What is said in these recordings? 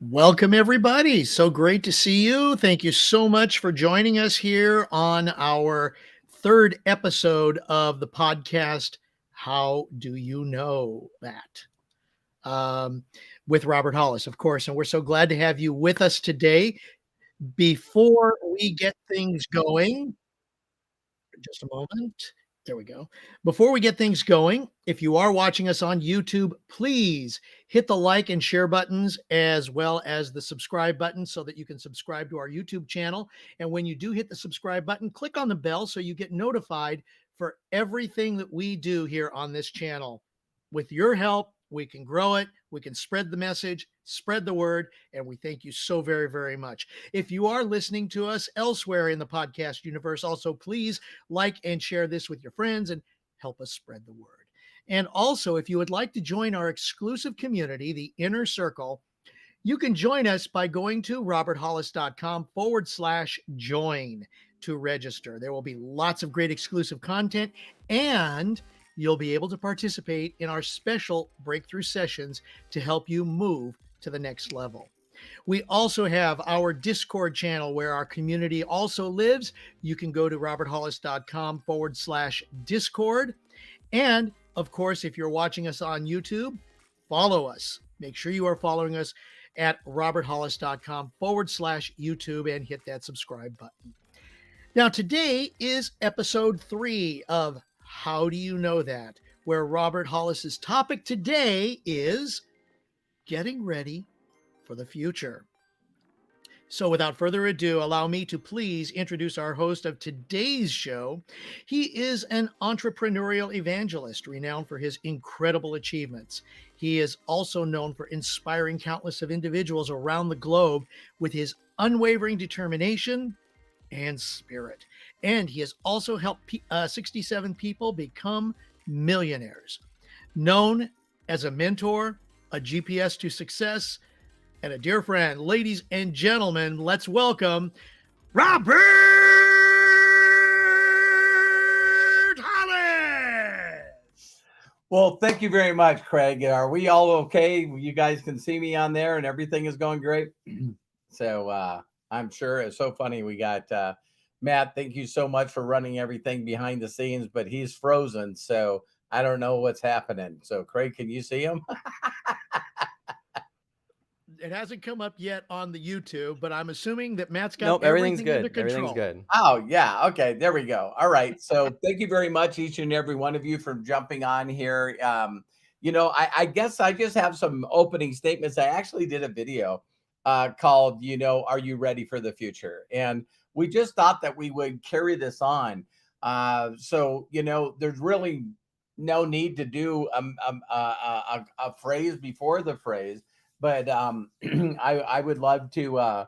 Welcome, everybody. So great to see you. Thank you so much for joining us here on our third episode of the podcast, How Do You Know That? With Robert Hollis, of course. And we're so glad to have you with us today. Before we get things going, just a moment. There we go. Before we get things going, if you are watching us on YouTube, please hit the like and share buttons as well as the subscribe button so that you can subscribe to our YouTube channel. And when you do hit the subscribe button, click on the bell so you get notified for everything that we do here on this channel. With your help, we can grow it, we can spread the message, spread the word, and we thank you so very, very much. If you are listening to us elsewhere in the podcast universe, also please like and share this with your friends and help us spread the word. And also, if you would like to join our exclusive community, the Inner Circle, you can join us by going to roberthollis.com/join to register. There will be lots of great exclusive content, and you'll be able to participate in our special breakthrough sessions to help you move to the next level. We also have our Discord channel where our community also lives. You can go to roberthollis.com/Discord. And of course, if you're watching us on YouTube, follow us. Make sure you are following us at roberthollis.com/YouTube and hit that subscribe button. Now, today is episode 3 of How Do You Know That? Where Robert Hollis's topic today is getting ready for the future. So without further ado, allow me to please introduce our host of today's show. He is an entrepreneurial evangelist renowned for his incredible achievements. He is also known for inspiring countless of individuals around the globe with his unwavering determination and spirit. And he has also helped 67 people become millionaires. Known as a mentor, a GPS to success, and a dear friend. Ladies and gentlemen, let's welcome Robert Hollis. Well, thank you very much, Craig. Are we all okay? You guys can see me on there and everything is going great. So I'm sure it's so funny. We got Matt. Thank you so much for running everything behind the scenes, but he's frozen. So I don't know what's happening. So Craig, can you see him? It hasn't come up yet on the YouTube, but I'm assuming that Matt's got everything's everything good. under control. Everything's good. Oh, yeah. Okay, there we go. All right. So thank you very much, each and every one of you, for jumping on here. I guess I just have some opening statements. I actually did a video called, Are You Ready for the Future? And we just thought that we would carry this on. So there's really no need to do a phrase before the phrase. But I would love to,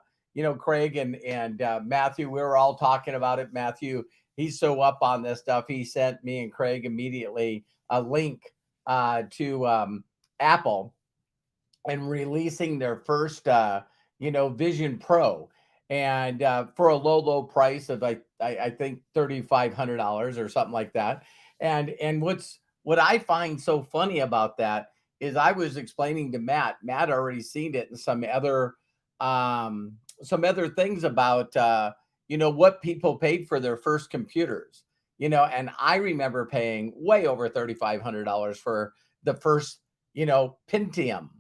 Craig and Matthew, we were all talking about it. Matthew, he's so up on this stuff. He sent me and Craig immediately a link to Apple and releasing their first, Vision Pro. And for a low price of, I think, $3,500 or something like that. And what I find so funny about that is I was explaining to Matt already seen it and some other things about, what people paid for their first computers, and I remember paying way over $3,500 for the first, Pentium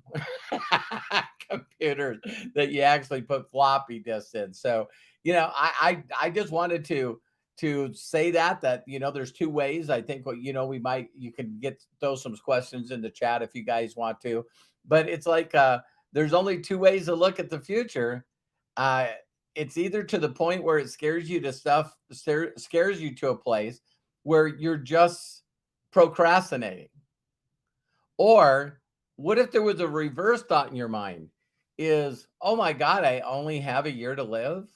computers that you actually put floppy disks in. So, I just wanted to say that there's two ways. I think you can throw some questions in the chat if you guys want to, but it's like there's only two ways to look at the future. It's either to the point where it scares you to a place where you're just procrastinating, or what if there was a reverse thought in your mind is, oh my God, I only have a year to live.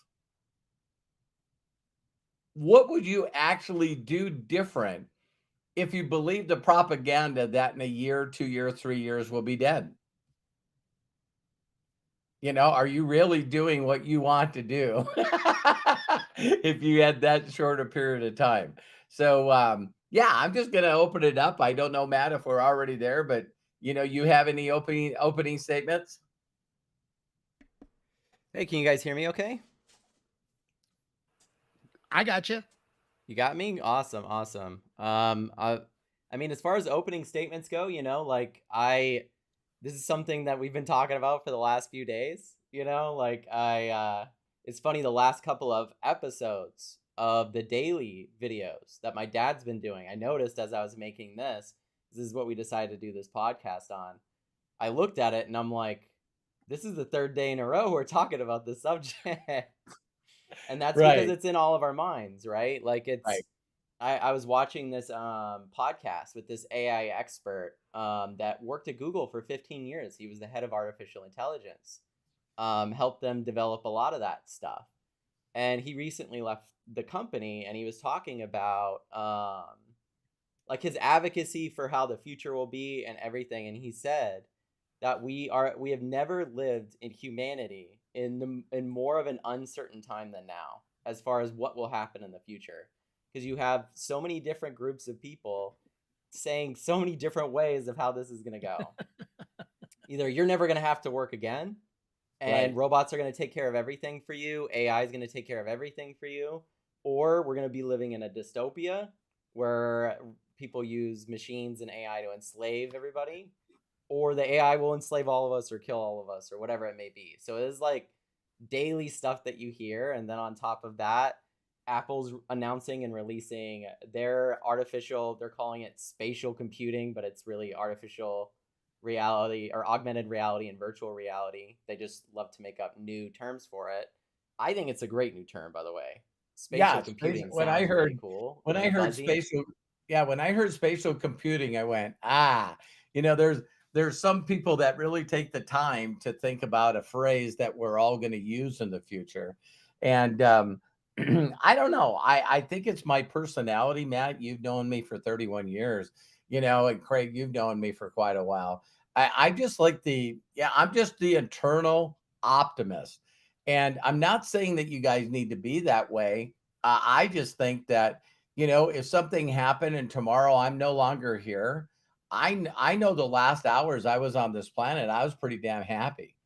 What would you actually do different if you believe the propaganda that in a year, 2 years, 3 years will be dead? Are you really doing what you want to do if you had that short a period of time? So Yeah, I'm just gonna open it up. I don't know, Matt, if we're already there, but you have any opening statements? Hey, can you guys hear me okay? I got you. You got me? Awesome, awesome. I mean, as far as opening statements go, this is something that we've been talking about for the last few days, it's funny, the last couple of episodes of the daily videos that my dad's been doing, I noticed as I was making this is what we decided to do this podcast on. I looked at it and I'm like, this is the third day in a row we're talking about this subject. And that's because Right, it's in all of our minds, right? right. I was watching this podcast with this AI expert that worked at Google for 15 years. He was the head of artificial intelligence, helped them develop a lot of that stuff. And he recently left the company, and he was talking about like his advocacy for how the future will be and everything. And he said that we have never lived in humanity in more of an uncertain time than now, as far as what will happen in the future, because you have so many different groups of people saying so many different ways of how this is going to go. Either you're never going to have to work again, and Right. robots are going to take care of everything for you, AI is going to take care of everything for you, or we're going to be living in a dystopia where people use machines and AI to enslave everybody, or the AI will enslave all of us or kill all of us or whatever it may be. So it is like daily stuff that you hear. And then on top of that, Apple's announcing and releasing their artificial, they're calling it spatial computing, but it's really artificial reality or augmented reality and virtual reality. They just love to make up new terms for it. I think it's a great new term, by the way. Spatial Yeah, spatial computing when I sounds really heard cool when I and heard buzzy. spatial yeah, when I heard spatial computing, I went, "Ah." There's some people that really take the time to think about a phrase that we're all gonna use in the future. And, I don't know. I think it's my personality, Matt. You've known me for 31 years, and Craig, you've known me for quite a while. I just like I'm just the eternal optimist. And I'm not saying that you guys need to be that way. I just think that, if something happened and tomorrow I'm no longer here, I know the last hours I was on this planet, I was pretty damn happy.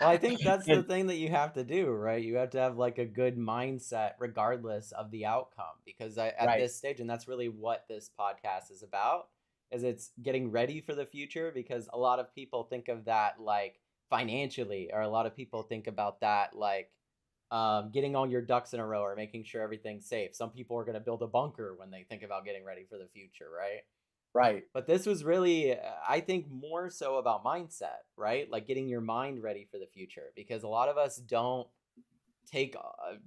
Well, I think that's the And thing that you have to do, right? You have to have like a good mindset regardless of the outcome, because at right, this stage, and that's really what this podcast is about, is it's getting ready for the future, because a lot of people think of that like financially, or a lot of people think about that like getting all your ducks in a row or making sure everything's safe. Some people are going to build a bunker when they think about getting ready for the future, right? right. But this was really, I think, more so about mindset, right? Like getting your mind ready for the future, because a lot of us don't take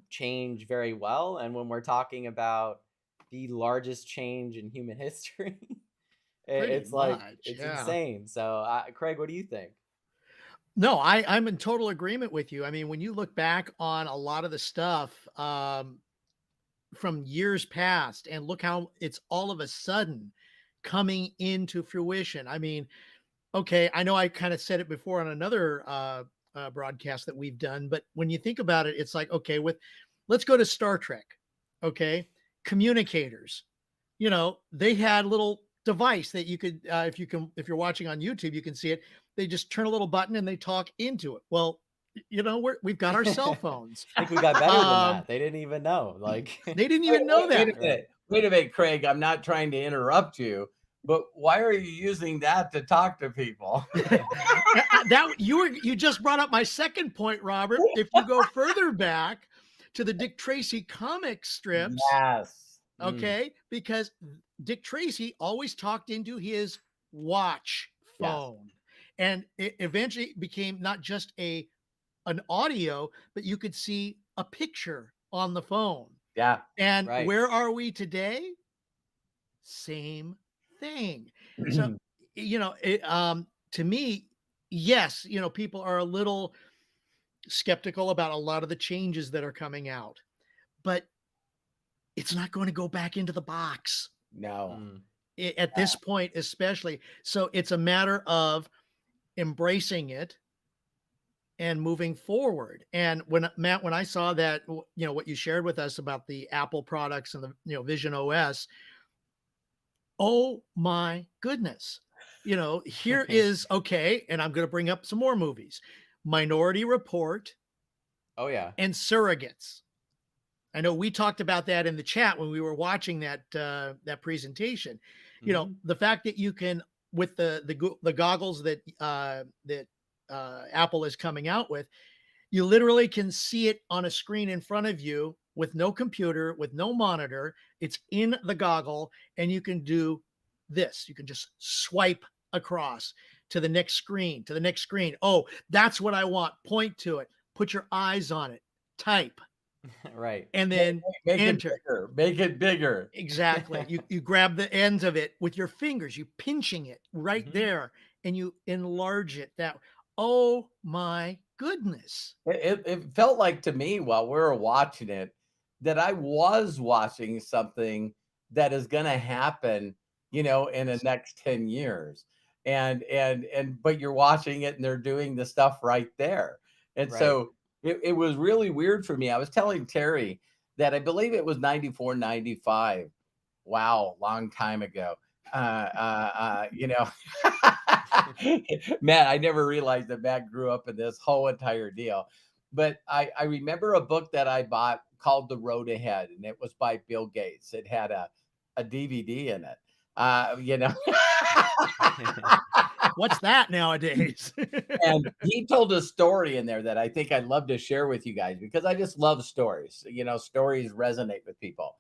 change very well. And when we're talking about the largest change in human history, Pretty it's like, much. it's Yeah. insane. So, Craig, what do you think? No, I'm in total agreement with you. I mean, when you look back on a lot of the stuff from years past and look how it's all of a sudden coming into fruition. I mean, okay, I know I kind of said it before on another broadcast that we've done, but when you think about it, it's like, okay, let's go to Star Trek. Okay, communicators, they had a little device that you could, if you're watching on YouTube, you can see it. They just turn a little button and they talk into it. Well, we've got our cell I phones. think we got better than Um, that. They didn't even know. Like, they didn't Wait, even know wait, wait that. a right. minute. Wait a minute, Craig. I'm not trying to interrupt you, but why are you using that to talk to people? That you just brought up my second point, Robert. If you go further back to the Dick Tracy comic strips, Yes. Mm, okay, because Dick Tracy always talked into his watch Yes. phone, and it eventually became not just an audio, but you could see a picture on the phone. Yeah. And right. where are we today? Same thing. So, to me, yes, people are a little skeptical about a lot of the changes that are coming out, but it's not going to go back into the box No. Mm, at this point, especially. So it's a matter of embracing it and moving forward. And when Matt, when I saw that, what you shared with us about the Apple products and the, Vision OS, oh my goodness. Here is okay, and I'm going to bring up some more movies. Minority Report Oh yeah. and Surrogates. I know we talked about that in the chat when we were watching that presentation. The fact that you can, with the goggles that Apple is coming out with, you literally can see it on a screen in front of you with no computer, with no monitor. It's in the goggle, and you can do this. You can just swipe across to the next screen, to the next screen. Oh, that's what I want. Point to it. Put your eyes on it. Type. Right. And then make enter. it bigger. Make it bigger. Exactly. You grab the ends of it with your fingers. You pinching it right Mhm. there, and you enlarge it. Oh my goodness. It felt like to me while we were watching it that I was watching something that is going to happen, in the next 10 years. But you're watching it and they're doing the stuff right there. And Right. so it was really weird for me. I was telling Terry that I believe it was 94, 95. Wow, long time ago. Matt, I never realized that Matt grew up in this whole entire deal. But I remember a book that I bought called The Road Ahead, and it was by Bill Gates. It had a DVD in it. What's that nowadays? And he told a story in there that I think I'd love to share with you guys because I just love stories. Stories resonate with people.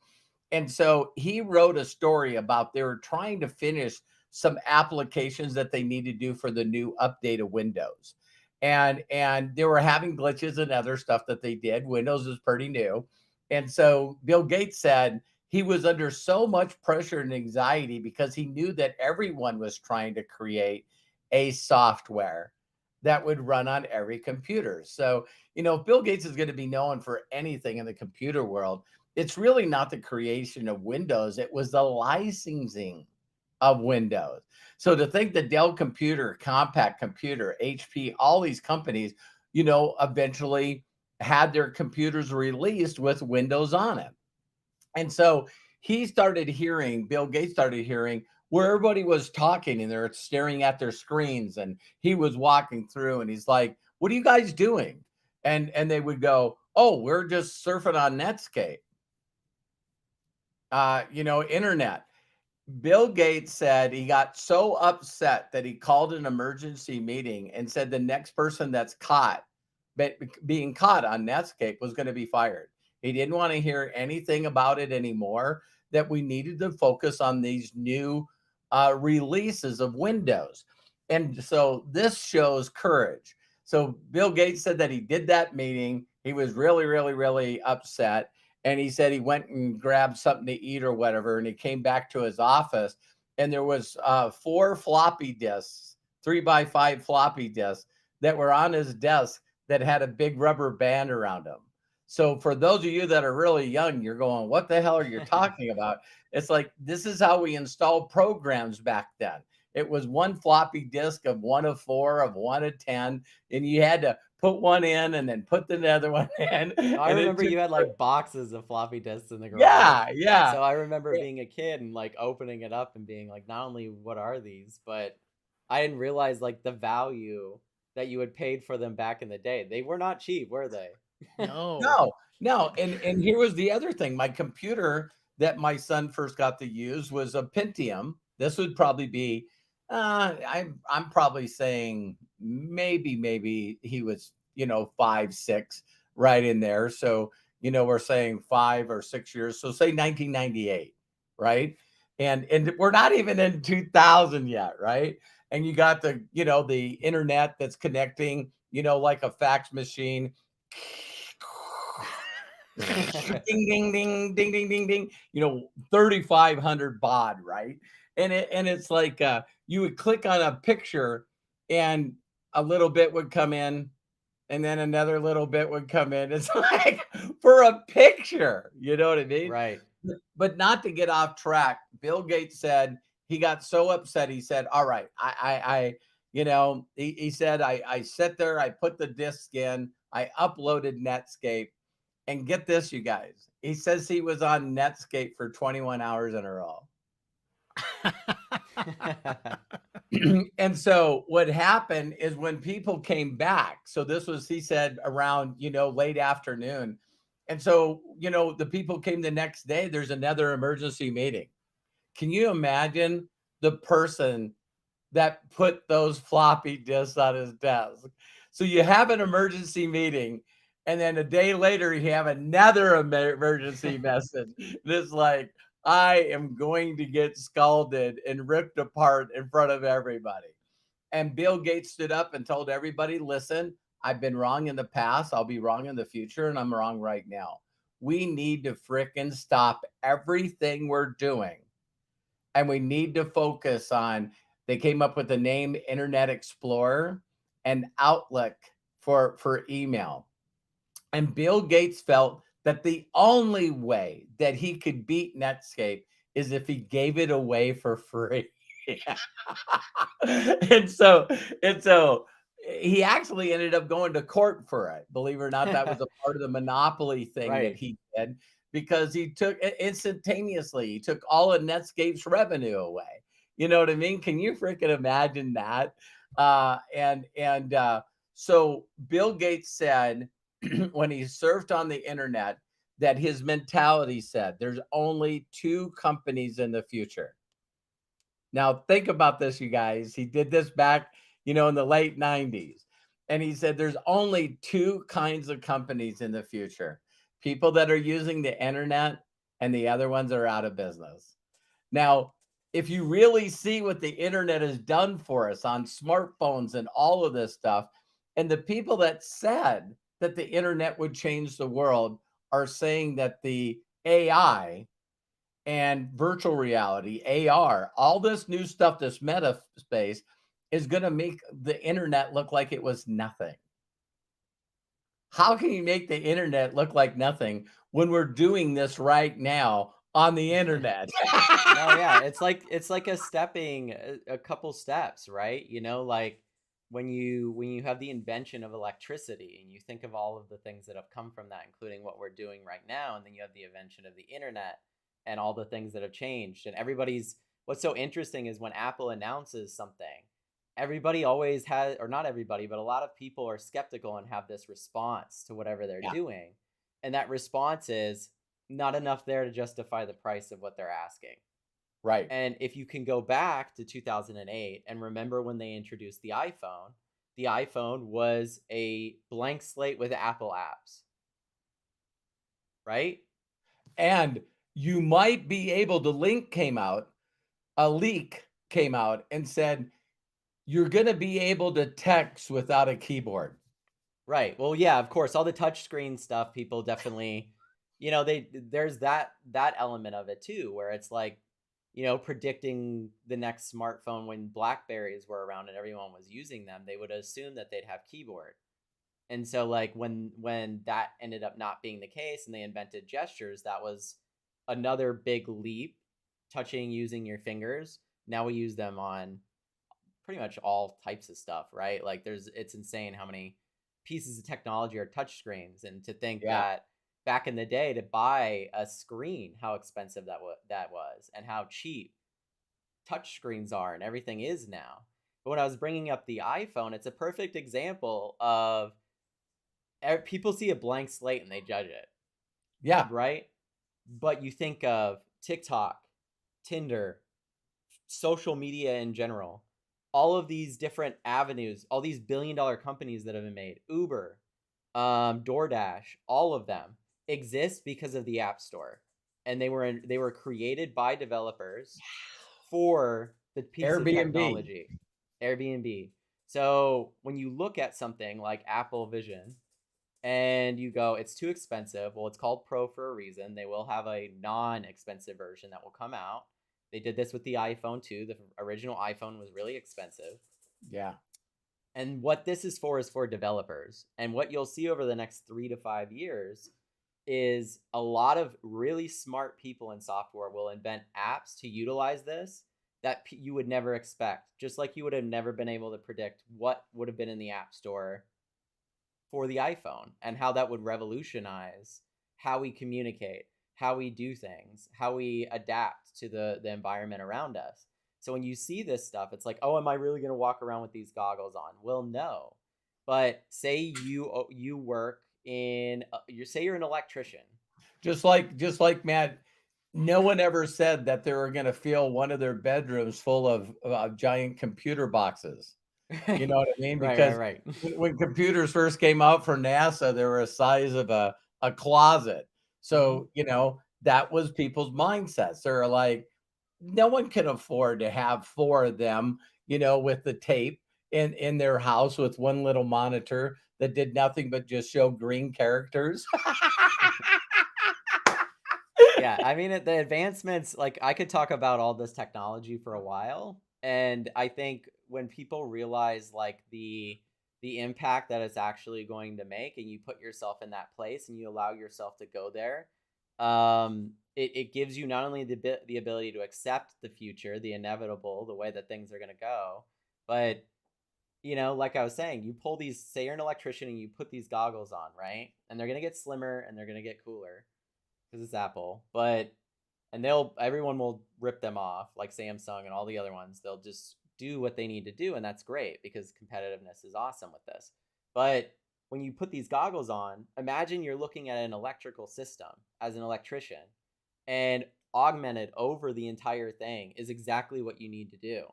And so he wrote a story about they were trying to finish some applications that they need to do for the new update of Windows. And they were having glitches and other stuff that they did. Windows is pretty new. And so Bill Gates said he was under so much pressure and anxiety because he knew that everyone was trying to create a software that would run on every computer. So, if Bill Gates is going to be known for anything in the computer world, it's really not the creation of Windows. It was the licensing of Windows. So to think that Dell Computer, Compaq Computer, HP, all these companies, eventually had their computers released with Windows on it. And so Bill Gates started hearing where everybody was talking and they're staring at their screens, and he was walking through and he's like, "What are you guys doing?" And they would go, "Oh, we're just surfing on Netscape." Internet. Bill Gates said he got so upset that he called an emergency meeting and said the next person that's being caught on Netscape was going to be fired. He didn't want to hear anything about it anymore, that we needed to focus on these new releases of Windows. And so this shows courage. So Bill Gates said that he did that meeting. He was really, really, really upset. And he said he went and grabbed something to eat or whatever. And he came back to his office and there was 4 floppy disks, 3x5 floppy disks that were on his desk that had a big rubber band around them. So for those of you that are really young, you're going, what the hell are you talking about? It's like, this is how we installed programs back then. It was one floppy disk of 1 of 4 of 1 of 10. And you had to put one in and then put the other one in. I remember you had like boxes of floppy disks in the garage. Yeah, yeah. So I remember being a kid and like opening it up and being like, not only what are these, but I didn't realize like the value that you had paid for them back in the day. They were not cheap, were they? No. And here was the other thing. My computer that my son first got to use was a Pentium. This would probably be, I'm probably saying maybe he was, 5, 6 right in there. So, we're saying 5 or 6 years. So say 1998, right? And we're not even in 2000 yet, right? And you got the internet that's connecting, like a fax machine. Ding, ding, ding, ding, ding, ding, ding, 3,500 baud, right? And it's like you would click on a picture and a little bit would come in and then another little bit would come in. It's like for a picture, you know what I mean? Right. But not to get off track, Bill Gates said he got so upset. He said, all right, He said, I sit there, I put the disc in, I uploaded Netscape, and get this, you guys. He says he was on Netscape for 21 hours in a row. And so what happened is when people came back, so this was, he said, around, late afternoon. And so, the people came the next day, there's another emergency meeting. Can you imagine the person that put those floppy disks on his desk? So you have an emergency meeting, and then a day later you have another emergency message. This like, I am going to get scalded and ripped apart in front of everybody. And Bill Gates stood up and told everybody, listen, I've been wrong in the past, I'll be wrong in the future, and I'm wrong right now. We need to frickin' stop everything we're doing, and we need to focus on, they came up with the name Internet Explorer and Outlook for email. And Bill Gates felt that the only way that he could beat Netscape is if he gave it away for free. and so and so he actually ended up going to court for it. Believe it or not, that was a part of the monopoly thing that Right. he did, because he took instantaneously, he took all of Netscape's revenue away. You know what I mean? Can you freaking imagine that? So Bill Gates said when he surfed on the internet that his mentality said there's only two companies in the future. Now, think about this, you guys. He did this back, in the late 90s. And he said there's only two kinds of companies in the future: people that are using the internet, and the other ones are out of business. Now, if you really see what the internet has done for us on smartphones and all of this stuff, and the people that said that the internet would change the world are saying that the AI and virtual reality, AR, all this new stuff, this meta space, is going to make the internet look like it was nothing. How can you make the internet look like nothing when we're doing this right now on the internet? No, yeah, it's like a couple steps, right? Like when you have the invention of electricity and you think of all of the things that have come from that, including what we're doing right now, and then you have the invention of the internet and all the things that have changed. And what's so interesting is when Apple announces something, everybody always has, or not everybody, but a lot of people are skeptical and have this response to whatever they're Yeah, doing. And that response is not enough there to justify the price of what they're asking. right. And if you can go back to 2008 and remember when they introduced the iPhone was a blank slate with Apple apps, right? And you might be able, a leak came out and said, you're going to be able to text without a keyboard. Right. Well, yeah, of course, all the touchscreen stuff, people definitely, there's that element of it too, where it's like, predicting the next smartphone. When Blackberries were around and everyone was using them, they would assume that they'd have keyboard. And so like when that ended up not being the case and they invented gestures, that was another big leap, touching using your fingers. Now we use them on pretty much all types of stuff, right? Like it's insane how many pieces of technology are touchscreens, and to think Yeah. that back in the day to buy a screen, how expensive that was, and how cheap touchscreens are and everything is now. But when I was bringing up the iPhone, it's a perfect example of people see a blank slate and they judge it, Yeah. right? But you think of TikTok, Tinder, social media in general, all of these different avenues, all these billion-dollar companies that have been made, Uber, DoorDash, all of them exist because of the App Store, and they were created by developers for the piece of Airbnb. technology, Airbnb. So when you look at something like Apple Vision and you go, it's too expensive. Well, it's called Pro for a reason. They will have a non-expensive version that will come out. They did this with the iPhone too. The original iPhone was really expensive. Yeah. And what this is for developers. And what you'll see over the next 3 to 5 years is a lot of really smart people in software will invent apps to utilize this. that you would never expect. Just like you would have never been able to predict what would have been in the App Store for the iPhone, and how that would revolutionize how we communicate, how we do things, how we adapt to the environment around us. So when you see this stuff, it's like, oh, am I really going to walk around with these goggles on? Well, no. But say you work in you say you're an electrician. Just like Matt, no one ever said that they were going to fill one of their bedrooms full of giant computer boxes. You know what I mean? Because Right. when computers first came out for NASA, they were a size of a closet. So, that was people's mindsets. They're like, no one can afford to have four of them, with the tape in their house with one little monitor that did nothing but just show green characters. Yeah, I mean, the advancements, like, I could talk about all this technology for a while, and I think when people realize, like, the impact that it's actually going to make, and you put yourself in that place and you allow yourself to go there, it gives you not only the ability to accept the future, the inevitable, the way that things are going to go, but like I was saying, you pull these, say you're an electrician and you put these goggles on, right? And they're going to get slimmer and they're going to get cooler because it's Apple, but and everyone will rip them off, like Samsung and all the other ones. They'll just do what they need to do, and that's great because competitiveness is awesome with this. But when you put these goggles on, imagine you're looking at an electrical system as an electrician, and augmented over the entire thing is exactly what you need to do.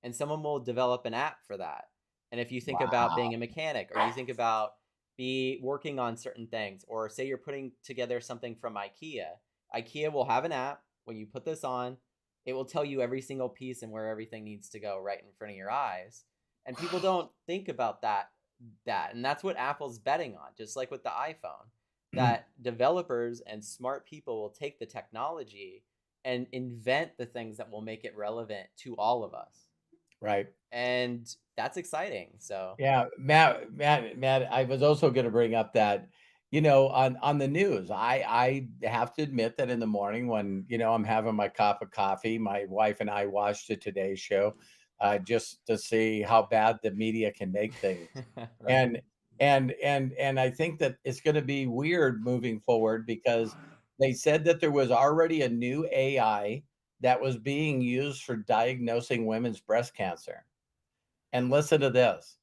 And someone will develop an app for that. And if you think about being a mechanic, or you think about be working on certain things, or say you're putting together something from IKEA will have an app. When you put this on, it will tell you every single piece and where everything needs to go right in front of your eyes. And people don't think about that. And that's what Apple's betting on, just like with the iPhone, that developers and smart people will take the technology and invent the things that will make it relevant to all of us. Right. And that's exciting. So Yeah, Matt, I was also going to bring up that, on the news, I have to admit that in the morning when, I'm having my cup of coffee, my wife and I watched the Today Show, just to see how bad the media can make things. right. And I think that it's going to be weird moving forward, because they said that there was already a new AI that was being used for diagnosing women's breast cancer. And listen to this.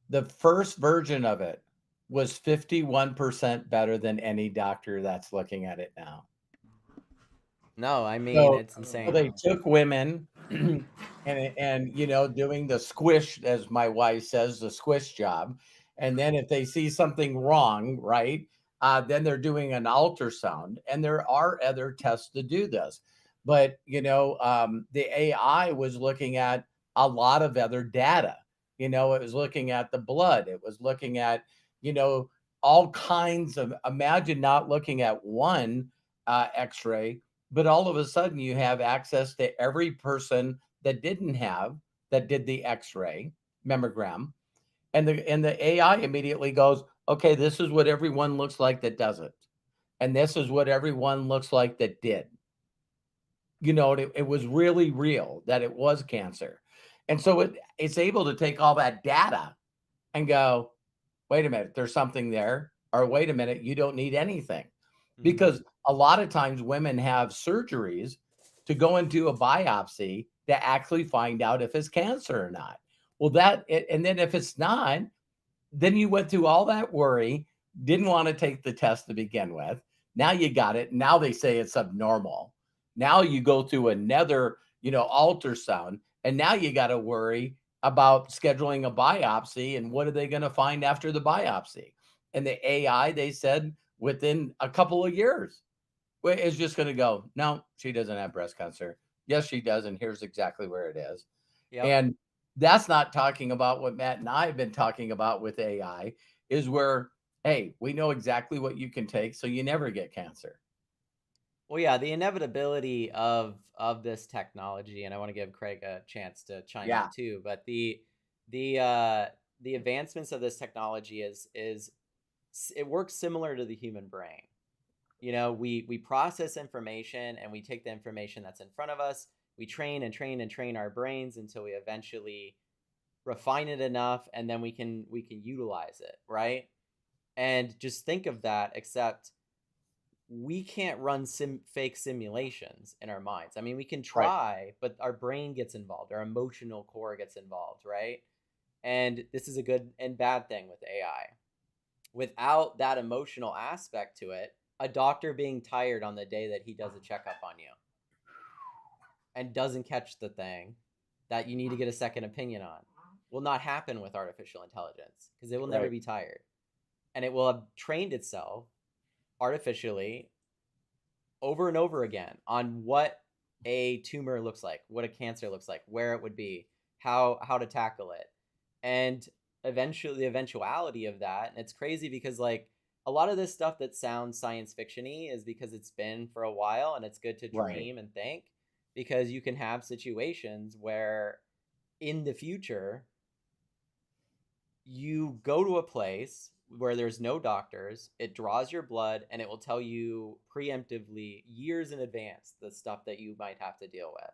The first version of it was 51% better than any doctor that's looking at it now. No, I mean, So, it's so insane. they took women and doing the squish, as my wife says, the squish job. And then if they see something wrong, right, then they're doing an ultrasound. And there are other tests to do this. But, the AI was looking at a lot of other data. It was looking at the blood. It was looking at, all kinds of, imagine not looking at one x-ray, but all of a sudden you have access to every person that did the x-ray mammogram, and the AI immediately goes, okay, this is what everyone looks like that doesn't, and this is what everyone looks like that did. It was really real that it was cancer. And so it's able to take all that data and go, wait a minute, there's something there, or wait a minute, you don't need anything. Because a lot of times women have surgeries to go into a biopsy to actually find out if it's cancer or not. Well, and then if it's not, then you went through all that worry, didn't want to take the test to begin with. Now you got it. Now they say it's abnormal. Now you go through another, ultrasound, and now you got to worry about scheduling a biopsy, and what are they going to find after the biopsy? And the AI, they said, within a couple of years, it's just going to go, no, she doesn't have breast cancer. Yes, she does. And here's exactly where it is. Yep. And that's not talking about what Matt and I have been talking about with AI, is where, hey, we know exactly what you can take, so you never get cancer. Well, yeah, the inevitability of this technology, and I want to give Craig a chance to chime in too. But the advancements of this technology is it works similar to the human brain. We process information and we take the information that's in front of us we train and train and train our brains until we eventually refine it enough, and then we can utilize it, right? And just think of that, except we can't run fake simulations in our minds. I mean, we can Right. try, but our brain gets involved, our emotional core gets involved, right? And this is a good and bad thing with AI. Without that emotional aspect to it, a doctor being tired on the day that he does a checkup on you and doesn't catch the thing that you need to get a second opinion on will not happen with artificial intelligence, because it will never Right. be tired. And it will have trained itself artificially over and over again on what a tumor looks like, what a cancer looks like, where it would be, how to tackle it. And eventually the eventuality of that, and it's crazy because like a lot of this stuff that sounds science fiction-y is because it's been for a while, and it's good to Right. dream and think, because you can have situations where in the future you go to a place where there's no doctors, it draws your blood, and it will tell you preemptively years in advance the stuff that you might have to deal with.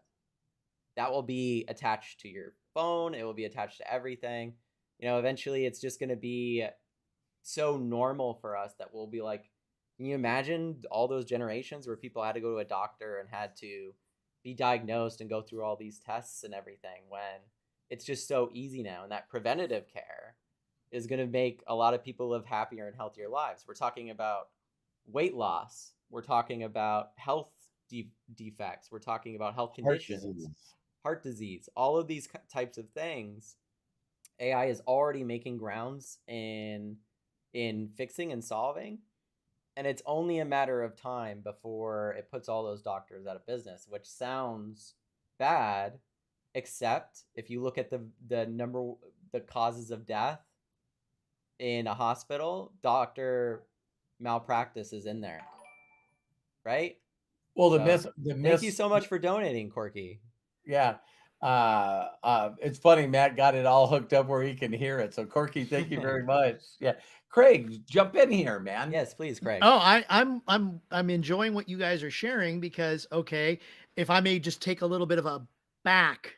That will be attached to your phone, it will be attached to everything. You know, eventually it's just going to be so normal for us that we'll be like, can you imagine all those generations where people had to go to a doctor and had to be diagnosed and go through all these tests and everything, when it's just so easy now? And that preventative care is going to make a lot of people live happier and healthier lives. We're talking about weight loss. We're talking about health defects. We're talking about health conditions, heart disease, all of these types of things. AI is already making grounds in fixing and solving. And it's only a matter of time before it puts all those doctors out of business, which sounds bad, except if you look at the causes of death in a hospital, doctor malpractice is in there, right? Well, Thank you so much for donating, Corky. Yeah. It's funny, Matt got it all hooked up where he can hear it. So Corky, thank you very much. Yeah. Craig, jump in here, man. Yes, please, Craig. Oh, I'm enjoying what you guys are sharing, because okay, if I may just take a little bit of a back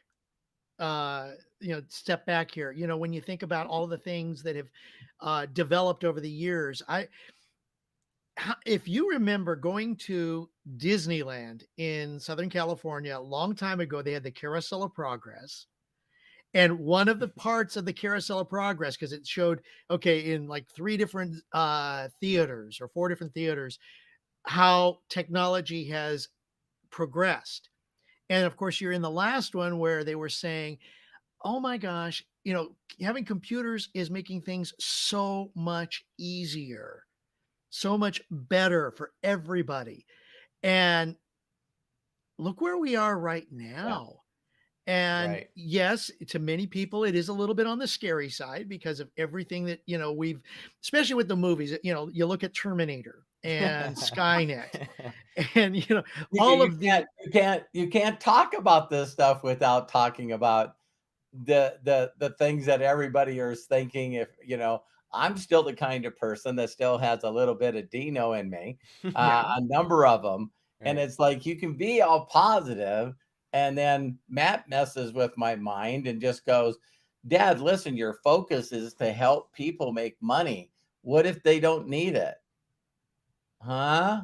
step back here. When you think about all the things that have developed over the years, if you remember going to Disneyland in Southern California a long time ago, they had the Carousel of Progress. And one of the parts of the Carousel of Progress, because it showed, okay, in like 3 different theaters or 4 different theaters, how technology has progressed. And of course, you're in the last one where they were saying, oh my gosh, having computers is making things so much easier, so much better for everybody. And look where we are right now. And Right. yes, to many people, it is a little bit on the scary side because of everything that, especially with the movies, you look at Terminator and Skynet and, all of the, you can't talk about this stuff without talking about the things that everybody is thinking. If I'm still the kind of person that still has a little bit of Dino in me, a number of them. Right. And it's like, you can be all positive, and then Matt messes with my mind and just goes, Dad, listen, your focus is to help people make money. What if they don't need it? Huh?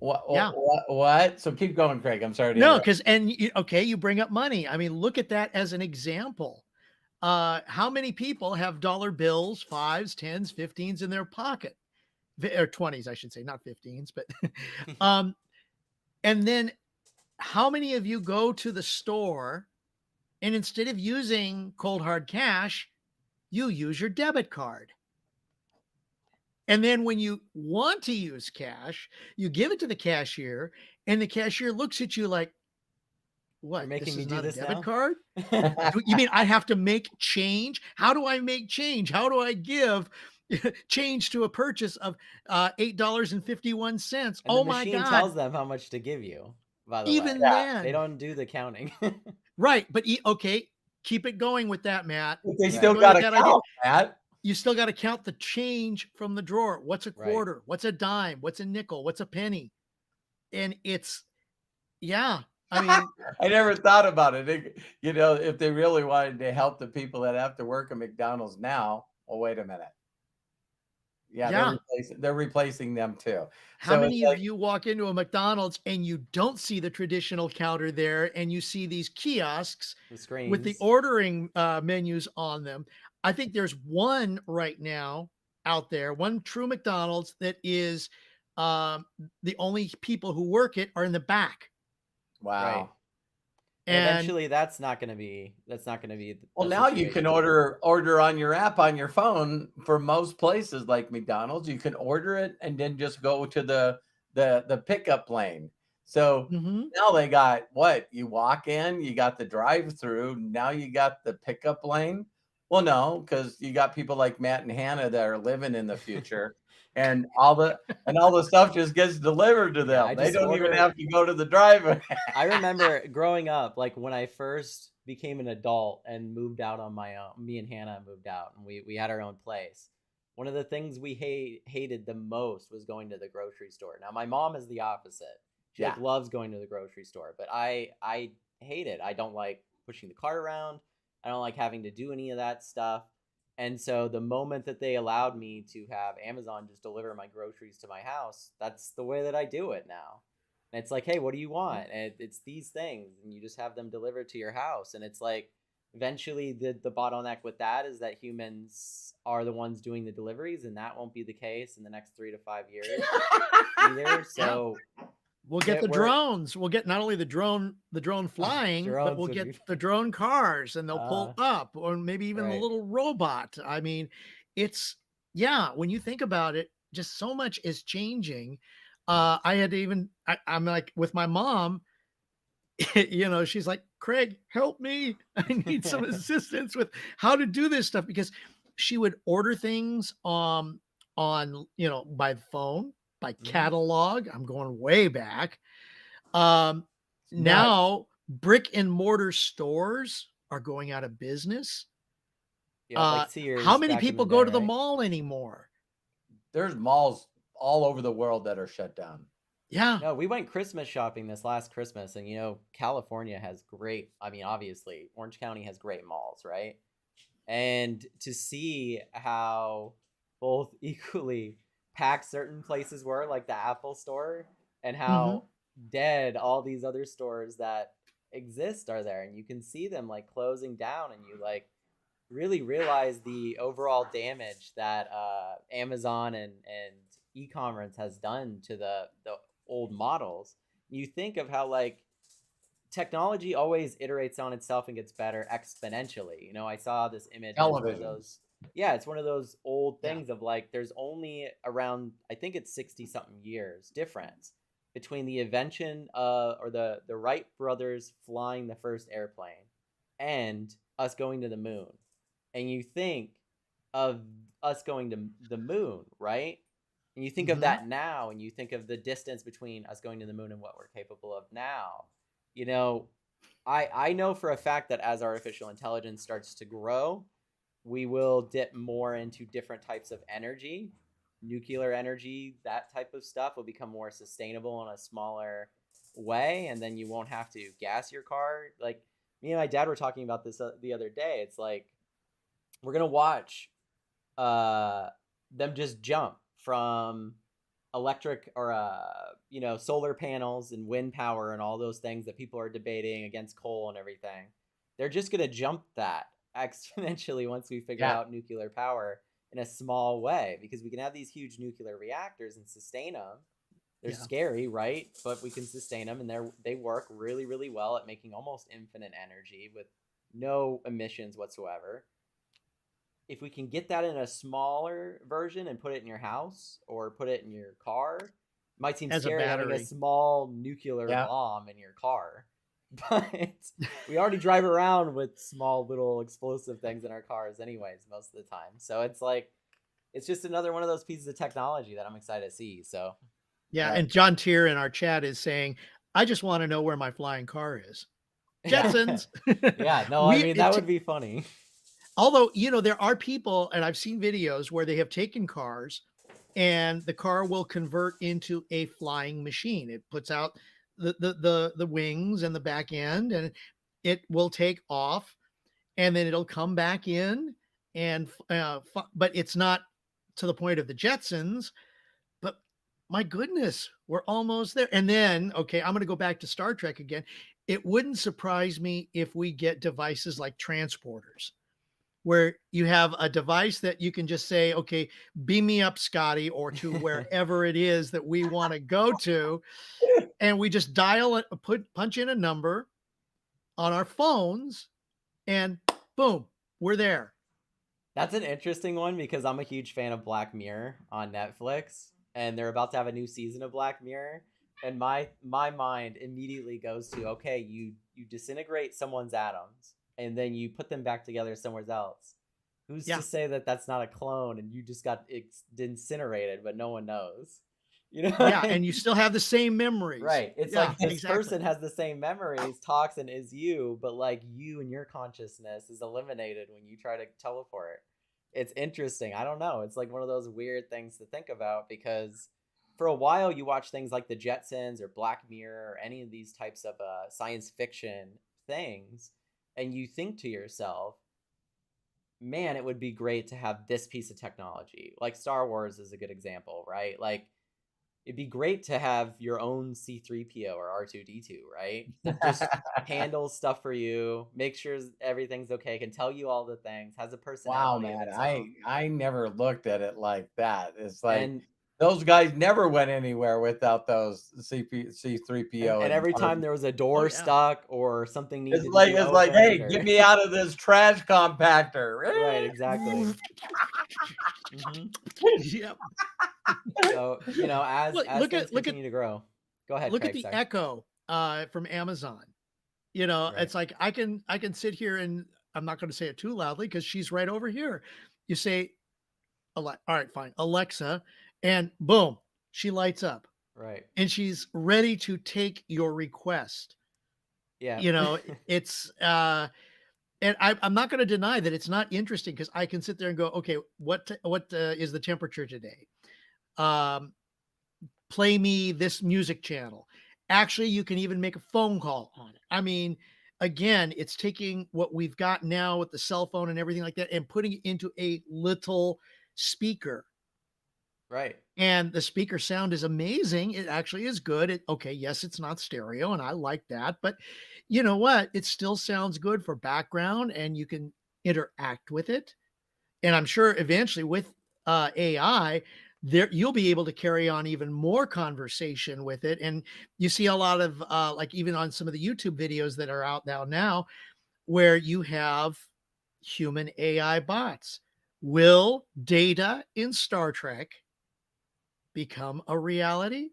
What? So keep going, Craig. I'm sorry to no, interrupt. you bring up money. I mean, look at that as an example. How many people have dollar bills, 5s, 10s, 15s in their pocket, or 20s, I should say, not 15s, but, and then how many of you go to the store and instead of using cold hard cash, you use your debit card? And then when you want to use cash, you give it to the cashier, and the cashier looks at you like, what? You're making This me is do not a this debit now? card? You mean I have to make change? How do I make change? How do I give change to a purchase of $8.51? And oh the my machine God. tells them how much to give you, by the Even way. then. They don't do the counting. Right. But okay, keep it going with that, Matt. But they Keep still going got with to that idea. count, Matt. You still got to count the change from the drawer. What's a Right. quarter? What's a dime? What's a nickel? What's a penny? And it's, yeah, I mean, I never thought about it. You know, if they really wanted to help the people that have to work at McDonald's now, well, wait a minute. Yeah, yeah. they're replacing them too. How So it's many of like, you walk into a McDonald's and you don't see the traditional counter there and you see these kiosks The with the screens. ordering menus on them? I think there's one right now out there, one true McDonald's that is um, the only people who work it are in the back. Right. wow. And And eventually that's not going to be Well, the now you can situation. order on your app on your phone for most places like McDonald's. You can order it and then just go to the pickup lane. So mhm, now they got what? You walk in, you got the drive-through, now you got the pickup lane. Well, no, because you got people like Matt and Hannah that are living in the future, and all the stuff just gets delivered to Yeah, them. I They just don't even order. have to go to the drive. I remember growing up, like when I first became an adult and moved out on my own. Me and Hannah moved out, and we had our own place. One of the things we hated the most was going to the grocery store. Now my mom is the opposite. She Yeah. like loves going to the grocery store, but I hate it. I don't like pushing the cart around. I don't like having to do any of that stuff. And so the moment that they allowed me to have Amazon just deliver my groceries to my house, that's the way that I do it now. And it's like, hey, what do you want? And it's these things, and you just have them delivered to your house. And it's like, eventually, the bottleneck with that is that humans are the ones doing the deliveries, and that won't be the case in the next 3 to 5 years either. yeah. So We'll get the we're drones. We'll get not only the drone flying, but drones we'll would get be the drone cars and they'll pull uh up or maybe even the right. little robot. I mean, it's yeah, when you think about it, just so much is changing. I had to even I'm like with my mom, she's like, "Craig, help me. I need some assistance with how to do this stuff," because she would order things by the phone, by Hmm. catalog. I'm going way back. Um, No, Now brick and mortar stores are going out of business. Yep, like How Sears many back in the people go day, to the right? mall anymore? there's malls all over the world that are shut down. Yeah. No, we went Christmas shopping this last Christmas, and California has great. I mean, obviously, Orange County has great malls, right? And to see how both equally packed certain places were, like the Apple store, and Mhm. how dead all these other stores that exist are there, and you can see them like closing down, and you like really realize the overall damage that Amazon and e-commerce has done to the old models. You think of how like technology always iterates on itself and gets better exponentially. I saw this image, and it's one of Television. those. Yeah, it's one of those old Yeah. things of like there's only around, I think it's 60 something years difference between the invention or the Wright brothers flying the first airplane and us going to the moon. And you think of us going to the moon, right? And you think of Mhm. that now, and you think of the distance between us going to the moon and what we're capable of now. You know, I know for a fact that as artificial intelligence starts to grow, we will dip more into different types of energy. Nuclear energy, that type of stuff will become more sustainable in a smaller way, and then you won't have to gas your car. Like me and my dad were talking about this the other day. It's like we're gonna watch uh, them just jump from electric or solar panels and wind power and all those things that people are debating against coal and everything. They're just going to jump that exponentially once we figure Yeah. out nuclear power in a small way, because we can have these huge nuclear reactors and sustain them. They're Yeah. scary, right? But we can sustain them, and they work really really well at making almost infinite energy with no emissions whatsoever. If we can get that in a smaller version and put it in your house or put it in your car, it might seem As a scary having a battery. small nuclear Yeah. bomb in your car. But we already drive around with small little explosive things in our cars anyways most of the time. So it's like it's just another one of those pieces of technology that I'm excited to see. So Yeah, Right. and John Tier in our chat is saying, "I just wanna know where my flying car is." Yeah. Jetsons. yeah, no, I We mean that it would be funny. Although, there are people, and I've seen videos where they have taken cars and the car will convert into a flying machine. It puts out the wings and the back end, and it will take off, and then it'll come back in, and but it's not to the point of the Jetsons. But my goodness, we're almost there. And then, okay, I'm going to go back to Star Trek again. It wouldn't surprise me if we get devices like transporters, where you have a device that you can just say, okay, beam me up, Scotty, or to wherever it is that we want to go to. And we just dial it, punch in a number on our phones, and boom, we're there. That's an interesting one because I'm a huge fan of Black Mirror on Netflix, and they're about to have a new season of Black Mirror. And my mind immediately goes to, okay, you disintegrate someone's atoms and then you put them back together somewhere else. Who's Yeah. to say that that's not a clone and you just got incinerated, but no one knows? You know? Yeah, and you still have the same memories. Right. It's Yeah, like this exactly. person has the same memories, talks and is you, but like you and your consciousness is eliminated when you try to teleport. It's interesting. I don't know. It's like one of those weird things to think about because for a while you watch things like the Jetsons or Black Mirror or any of these types of science fiction things, and you think to yourself, man, it would be great to have this piece of technology. Like Star Wars is a good example, right? Like it'd be great to have your own C3PO or R2D2, right? That just handles stuff for you, makes sure everything's okay, can tell you all the things, has a Wow, personality of man. its own. I never looked at it like that. It's like And those guys never went anywhere without those C3PO and every time there was a door yeah. stuck or something needed to be it's like, hey, opened get or me out of this trash compactor. right, exactly. Yep. So, you know, as things continue to grow. Go ahead, Look Craig, at the sorry. Echo from Amazon. You know, Right. it's like I can sit here, and I'm not going to say it too loudly because she's right over here. You say, all right, fine, Alexa, and boom, she lights up, Right. and she's ready to take your request. Yeah. You know, it's and I'm not going to deny that it's not interesting because I can sit there and go, okay, what is the temperature today? Play me this music channel. Actually, you can even make a phone call on it. I mean, again, it's taking what we've got now with the cell phone and everything like that and putting it into a little speaker. Right. And the speaker sound is amazing. It actually is good. Okay, yes, it's not stereo, and I like that. But you know what? It still sounds good for background, and you can interact with it. And I'm sure eventually with AI, there you'll be able to carry on even more conversation with it. And you see a lot of like even on some of the YouTube videos that are out now where you have human AI bots. Will Data in Star Trek become a reality?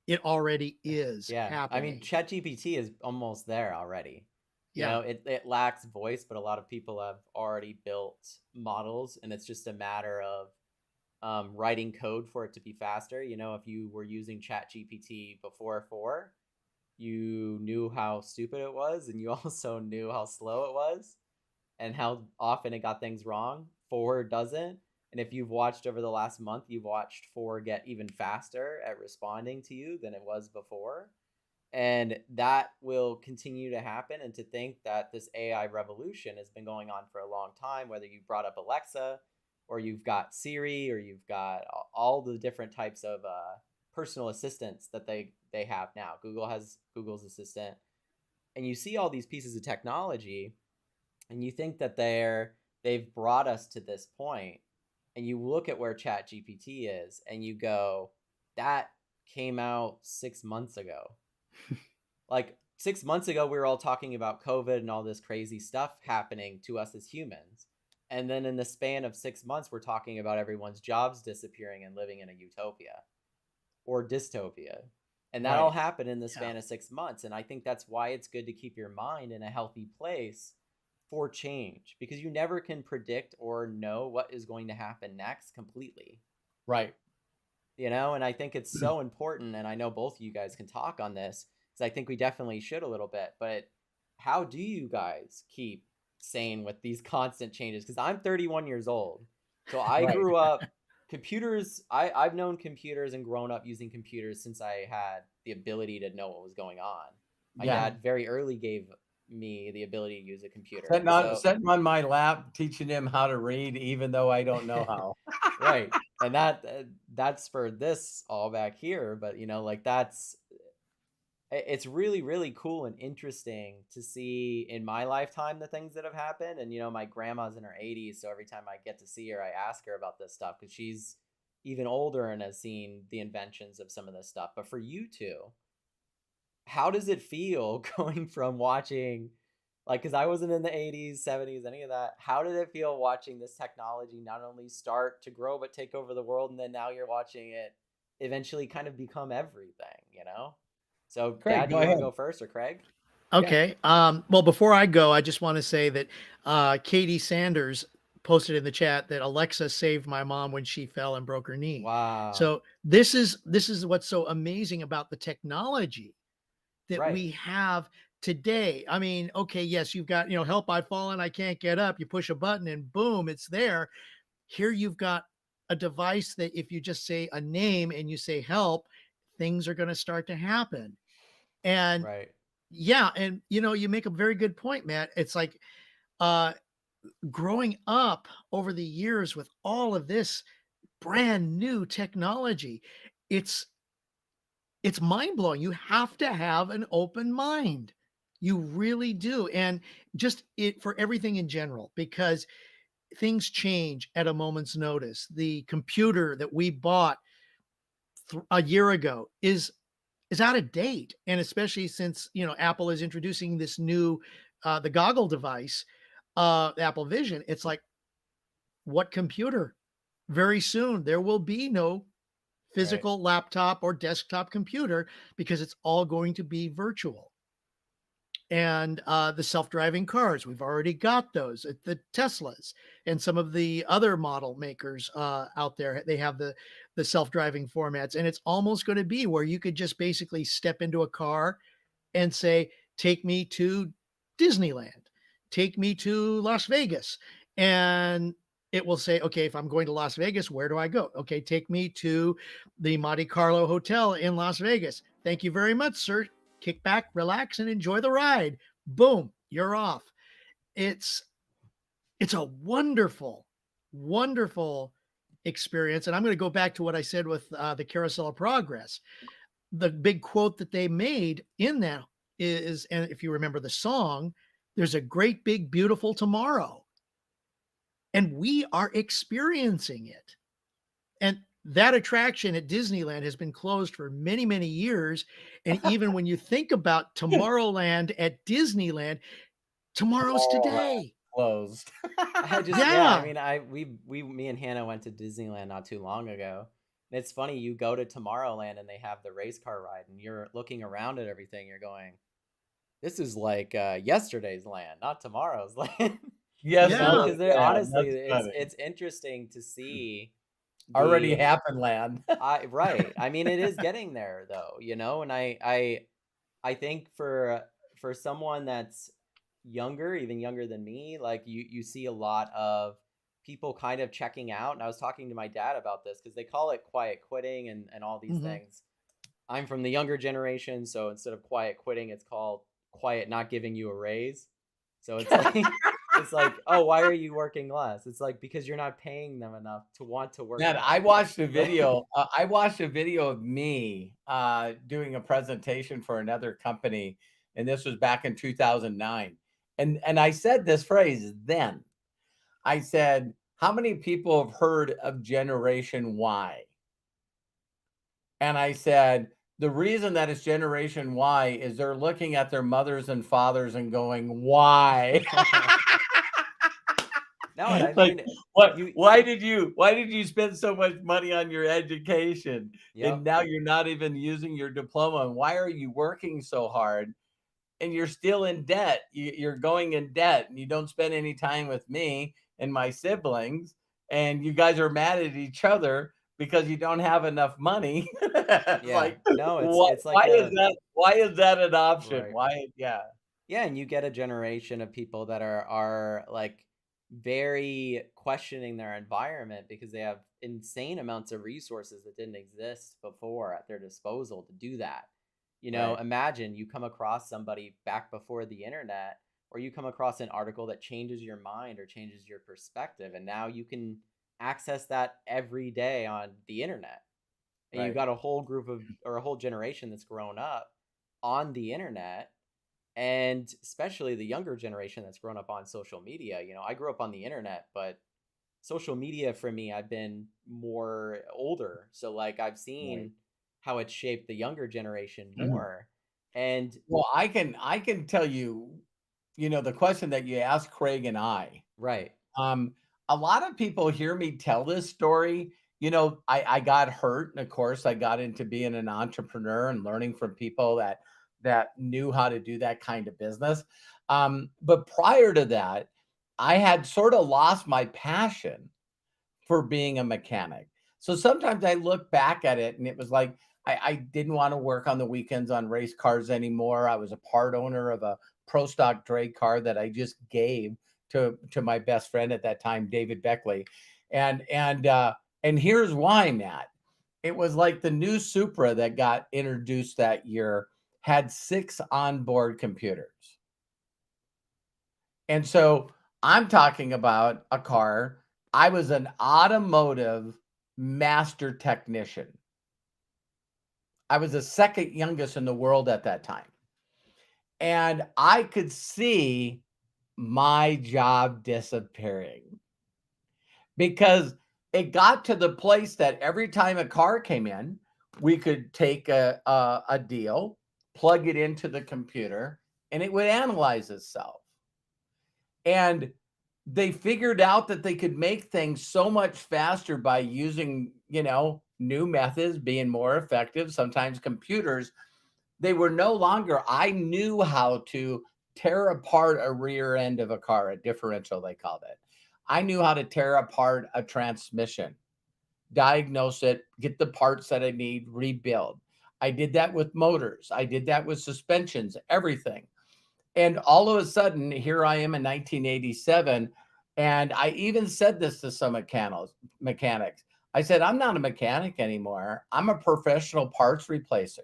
It already is Yeah. I happening. mean, ChatGPT is almost there already. You Yeah. know, it lacks voice, but a lot of people have already built models, and it's just a matter of writing code for it to be faster. You know, if you were using ChatGPT before 4, you knew how stupid it was, and you also knew how slow it was and how often it got things wrong. 4 doesn't. And if you've watched over the last month, you've watched 4 get even faster at responding to you than it was before. And that will continue to happen. And to think that this AI revolution has been going on for a long time, whether you brought up Alexa or you've got Siri or you've got all the different types of personal assistants that they have now. Google has Google's Assistant. And you see all these pieces of technology and you think that they've brought us to this point, and you look at where ChatGPT is and you go, that came out 6 months ago. Like 6 months ago, we were all talking about COVID and all this crazy stuff happening to us as humans. And then in the span of 6 months, we're talking about everyone's jobs disappearing and living in a utopia or dystopia. And that all happened in the span of 6 months. And I think that's why it's good to keep your mind in a healthy place for change, because you never can predict or know what is going to happen next completely. Right. You know, and I think it's so important, and I know both of you guys can talk on this, because I think we definitely should a little bit, but how do you guys keep sane with these constant changes? Because I'm 31 years old. So I grew up computers, I've known computers and grown up using computers since I had the ability to know what was going on. My Yeah. dad very early gave me the ability to use a computer. Sitting on my lap, teaching him how to read, even though I don't know how. Right. And that spurred this all back here. But like it's really, really cool and interesting to see in my lifetime the things that have happened. And my grandma's in her 80s, so every time I get to see her, I ask her about this stuff because she's even older and has seen the inventions of some of this stuff. But for you two, how does it feel going from watching, like, because I wasn't in the 80s, 70s, any of that. How did it feel watching this technology not only start to grow but take over the world, and then now you're watching it eventually kind of become everything? So, Craig, Dad, do go you want ahead. to go first, or Craig? Okay. Well, before I go, I just want to say that Katie Sanders posted in the chat that Alexa saved my mom when she fell and broke her knee. Wow. So this is what's so amazing about the technology that Right. we have today. I mean, okay, yes, you've got, help, I've fallen, I can't get up. You push a button and boom, it's there. Here you've got a device that if you just say a name and you say help, things are going to start to happen. And Right. yeah, and you make a very good point, Matt. It's like uh growing up over the years with all of this brand new technology, it's mind-blowing. You have to have an open mind. You really do. And just it for everything in general, because things change at a moment's notice. The computer that we bought a year ago is out of date, and especially since Apple is introducing this new the goggle device, Apple Vision. It's like, what computer? Very soon there will be no physical laptop or desktop computer because it's all going to be virtual. And the self-driving cars, we've already got those at the Teslas and some of the other model makers out there. They have the self-driving formats, and it's almost going to be where you could just basically step into a car and say, take me to Disneyland, take me to Las Vegas. And it will say, okay, if I'm going to Las Vegas, where do I go? Okay, take me to the Monte Carlo Hotel in Las Vegas. Thank you very much, sir. Kick back, relax, and enjoy the ride. Boom, you're off. It's a wonderful, wonderful experience. And I'm going to go back to what I said with the Carousel of Progress. The big quote that they made in that is, and if you remember the song, there's a great big beautiful tomorrow, and we are experiencing it. And that attraction at Disneyland has been closed for many, many years. And even when you think about Tomorrowland at Disneyland, tomorrow's today. Closed. I mean, me and Hannah went to Disneyland not too long ago. And it's funny, you go to Tomorrowland and they have the race car ride, and you're looking around at everything. You're going, this is like yesterday's land, not tomorrow's land. Yes, Yeah. Because honestly, it's interesting to see. Already happened land. Right. I mean, it is getting there though, and I think for someone that's younger, even younger than me, like you see a lot of people kind of checking out. And I was talking to my dad about this because they call it quiet quitting and all these things. I'm from the younger generation, so instead of quiet quitting, it's called quiet not giving you a raise. So it's like it's like, oh, why are you working less? It's like, because you're not paying them enough to want to work. Man, I watched a video. I watched a video of me doing a presentation for another company, and this was back in 2009. And I said this phrase then. I said, "How many people have heard of Generation Y?" And I said, the reason that it's Generation Y is they're looking at their mothers and fathers and going, "Why?" No, and I Like, mean, why did you spend so much money on your education? Yep. And now you're not even using your diploma? And why are you working so hard? And you're still in debt. You're going in debt, and you don't spend any time with me and my siblings. And you guys are mad at each other because you don't have enough money. Like, no, it's like why is that an option? Right. Why? Yeah. Yeah, and you get a generation of people that are like very questioning their environment because they have insane amounts of resources that didn't exist before at their disposal to do that. Right. Imagine you come across somebody back before the internet, or you come across an article that changes your mind or changes your perspective, and now you can access that every day on the internet. And you've Right. got a whole group of, or a whole generation that's grown up on the internet, and especially the younger generation that's grown up on social media. I grew up on the internet, but social media for me, I've been more older, so like I've Right. seen how it's shaped the younger generation Mhm. more. And Well, I can tell you, the question that you asked Craig and I. right. Um, a lot of people hear me tell this story. I got hurt, and of course, I got into being an entrepreneur and learning from people that knew how to do that kind of business. But prior to that, I had sort of lost my passion for being a mechanic. So sometimes I look back at it, and it was like I didn't want to work on the weekends on race cars anymore. I was a part owner of a pro stock drag car that I just gave to my best friend at that time, David Beckley. And here's why, Matt. It was like the new Supra that got introduced that year had 6 onboard computers. And so I'm talking about a car. I was an automotive master technician. I was the second youngest in the world at that time. And I could see my job disappearing because it got to the place that every time a car came in, we could take a deal, plug it into the computer, and it would analyze itself. And they figured out that they could make things so much faster by using, new methods, being more effective. Sometimes computers, they were no longer, I knew how to tear apart a rear end of a car, a differential, they called it. I knew how to tear apart a transmission, diagnose it, get the parts that I need, rebuild. I did that with motors. I did that with suspensions, everything. And all of a sudden, here I am in 1987. And I even said this to some mechanics. I said, I'm not a mechanic anymore. I'm a professional parts replacer.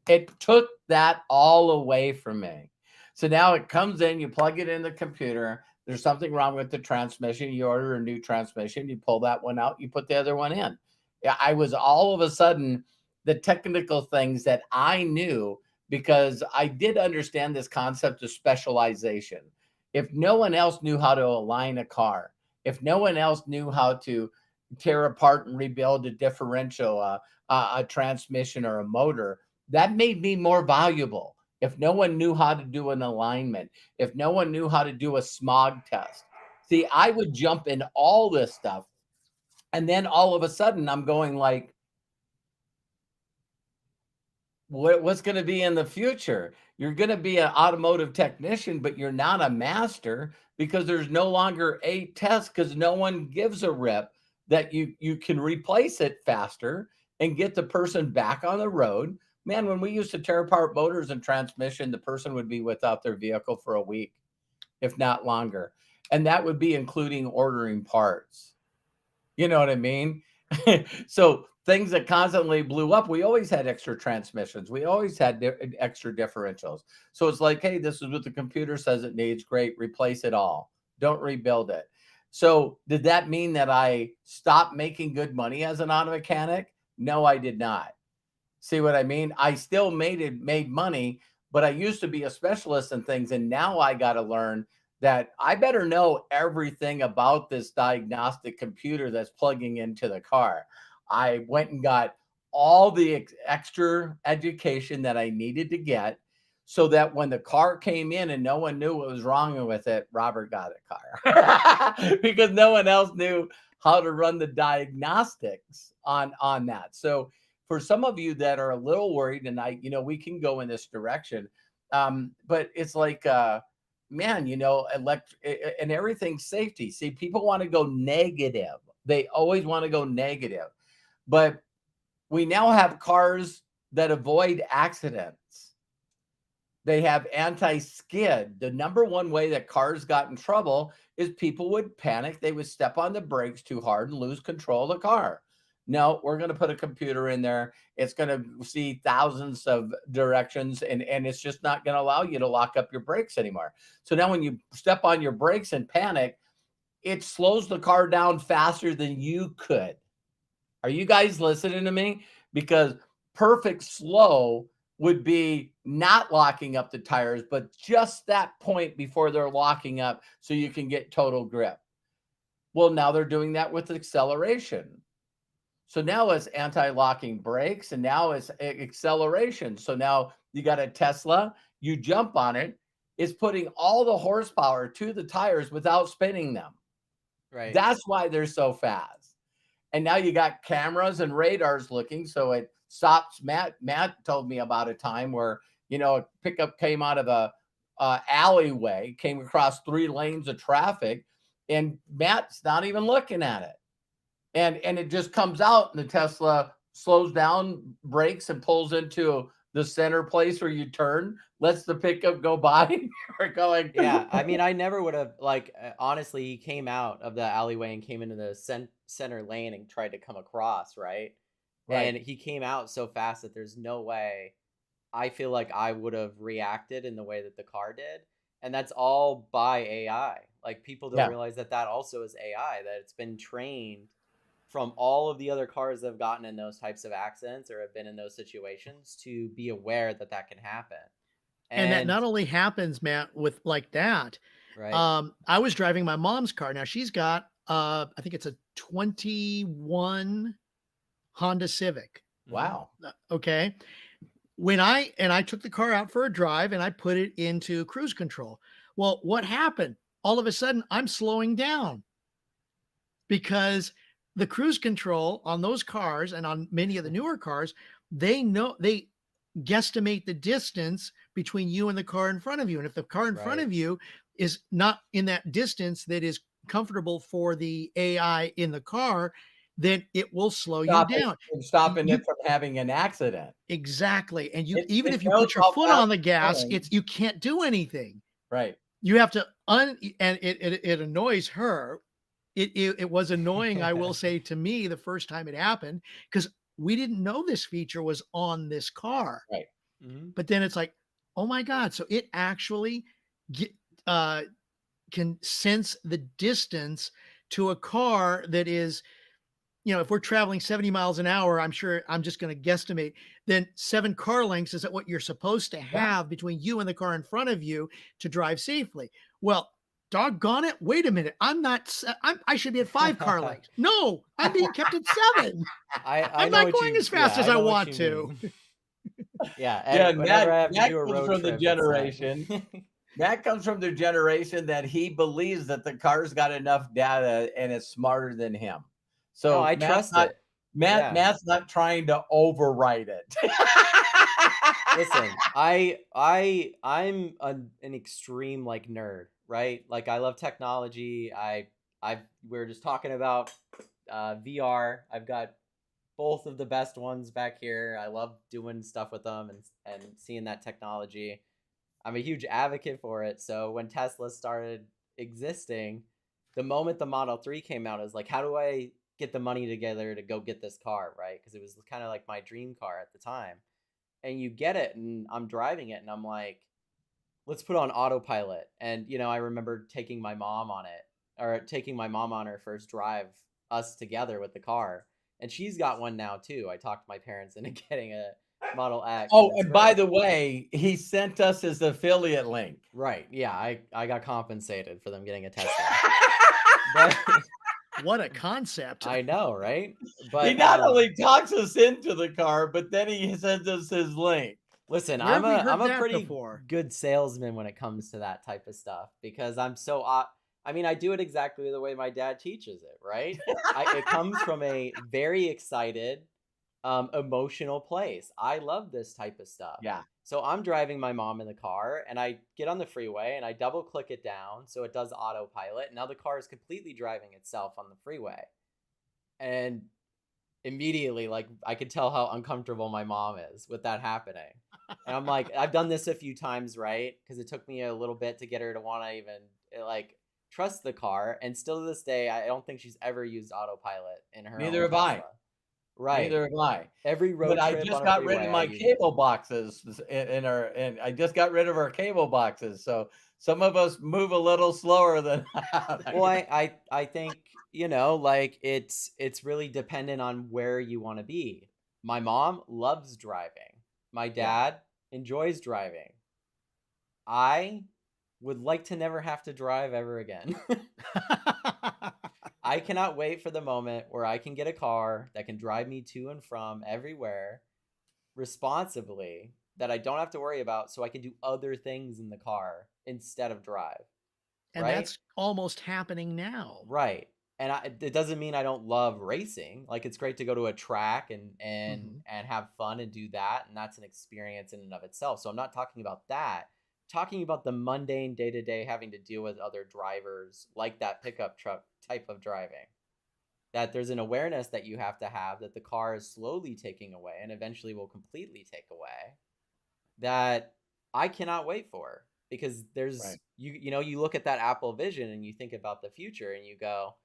It took that all away from me. So now it comes in, you plug it in the computer. There's something wrong with the transmission. You order a new transmission, you pull that one out, you put the other one in. Yeah, I was all of a sudden the technical things that I knew because I did understand this concept of specialization. If no one else knew how to align a car, if no one else knew how to tear apart and rebuild a differential, a transmission, or a motor, that made me more valuable. If no one knew how to do an alignment, if no one knew how to do a smog test. See, I would jump in all this stuff. And then all of a sudden I'm going like, what's going to be in the future? You're going to be an automotive technician, but you're not a master because there's no longer a test because no one gives a rip that you can replace it faster and get the person back on the road. Man, when we used to tear apart motors and transmission, the person would be without their vehicle for a week, if not longer. And that would be including ordering parts. You know what I mean? So things that constantly blew up, we always had extra transmissions. We always had extra differentials. So it's like, hey, this is what the computer says it needs. Great, replace it all. Don't rebuild it. So did that mean that I stopped making good money as an auto mechanic? No, I did not. See what I mean? I still made money, but I used to be a specialist in things, and now I got to learn that I better know everything about this diagnostic computer that's plugging into the car. I went and got all the extra education that I needed to get so that when the car came in and no one knew what was wrong with it, Robert got a car because no one else knew how to run the diagnostics on that. So for some of you that are a little worried, and we can go in this direction, but it's like, man, and everything's safety. See, people want to go negative. They always want to go negative, but we now have cars that avoid accidents. They have anti-skid. The number one way that cars got in trouble is people would panic. They would step on the brakes too hard and lose control of the car. No, we're going to put a computer in there. It's going to see thousands of directions, and it's just not going to allow you to lock up your brakes anymore. So now when you step on your brakes and panic, it slows the car down faster than you could. Are you guys listening to me? Because perfect slow would be not locking up the tires, but just that point before they're locking up so you can get total grip. Well, now they're doing that with acceleration. So now it's anti-locking brakes, and now it's acceleration. So now you got a Tesla, you jump on it, it's putting all the horsepower to the tires without spinning them. Right. That's why they're so fast. And now you got cameras and radars looking, so it stops. Matt told me about a time where, a pickup came out of a alleyway, came across 3 lanes of traffic, and Matt's not even looking at it. And it just comes out, and the Tesla slows down, brakes, and pulls into the center place where you turn, lets the pickup go by. We're going. Yeah, I mean, I never would have, honestly, he came out of the alleyway and came into the center lane and tried to come across, right? And he came out so fast that there's no way I feel like I would have reacted in the way that the car did. And that's all by AI. Like, people don't realize that also is AI, that it's been trained from all of the other cars that have gotten in those types of accidents or have been in those situations to be aware that that can happen. And that not only happens, Matt, with like that. Right. I was driving my mom's car. Now she's got, I think it's a 21 Honda Civic. Wow. Okay. When I took the car out for a drive and I put it into cruise control. Well, what happened? All of a sudden I'm slowing down because the cruise control on those cars and on many of the newer cars, they guesstimate the distance between you and the car in front of you. And if the car in front of you is not in that distance that is comfortable for the AI in the car, then it will slow you down. Stopping it from having an accident. Exactly. And even if you put your foot on the gas, you can't do anything. Right. You have to and it annoys her. It was annoying, I will say, to me the first time it happened, because we didn't know this feature was on this car. Right. But then it's like, oh my God. So it actually can sense the distance to a car that is, if we're traveling 70 miles an hour, I'm sure, I'm just going to guesstimate, then 7 car lengths is what you're supposed to have between you and the car in front of you to drive safely. Well, doggone it. Wait a minute. I should be at 5 car lengths. No, I'm being kept at 7. I'm not going as fast as I want to. Whenever I have to do a road from the trip, generation. Matt comes from the generation that he believes that the car's got enough data and it's smarter than him. So I trust it. Matt's not trying to override it. Listen, I'm an extreme nerd, right? Like, I love technology. We were just talking about VR. I've got both of the best ones back here. I love doing stuff with them and seeing that technology. I'm a huge advocate for it. So when Tesla started existing, the moment the Model 3 came out, I was like, how do I get the money together to go get this car, right? Because it was kind of like my dream car at the time. And you get it, and I'm driving it, and I'm like, let's put on autopilot. And, I remember taking my mom on her first drive, us together with the car. And she's got one now, too. I talked my parents into getting a Model X. Oh, and by the way, he sent us his affiliate link. Right. Yeah, I got compensated for them getting a Tesla. But what a concept. I know, right? But he not only talks us into the car, but then he sends us his link. Listen, I'm a pretty good salesman when it comes to that type of stuff, because I'm so I do it exactly the way my dad teaches it, right? It comes from a very excited, emotional place. I love this type of stuff. Yeah. So I'm driving my mom in the car, and I get on the freeway and I double click it down so it does autopilot. Now the car is completely driving itself on the freeway. And immediately, I could tell how uncomfortable my mom is with that happening. And I'm like, I've done this a few times, right? Because it took me a little bit to get her to want to even like trust the car. And still to this day, I don't think she's ever used autopilot in her Neither own have I. Tesla. Right. Neither have I. Every But road I trip just on a got rid freeway, of I my use it. cable boxes and I just got rid of our cable boxes. So some of us move a little slower than Well, I think, like it's really dependent on where you want to be. My mom loves driving. My yeah. dad enjoys driving. I would like to never have to drive ever again. I cannot wait for the moment where I can get a car that can drive me to and from everywhere responsibly, that I don't have to worry about, so I can do other things in the car instead of drive, And right? that's almost happening now. Right. And it doesn't mean I don't love racing. Like, it's great to go to a track and Mhm. have fun and do that, and that's an experience in and of itself. So I'm not talking about that. Talking about the mundane day-to-day having to deal with other drivers, like that pickup truck type of driving. That there's an awareness that you have to have that the car is slowly taking away and eventually will completely take away, that I cannot wait for. Because Right. you look at that Apple Vision and you think about the future and you go,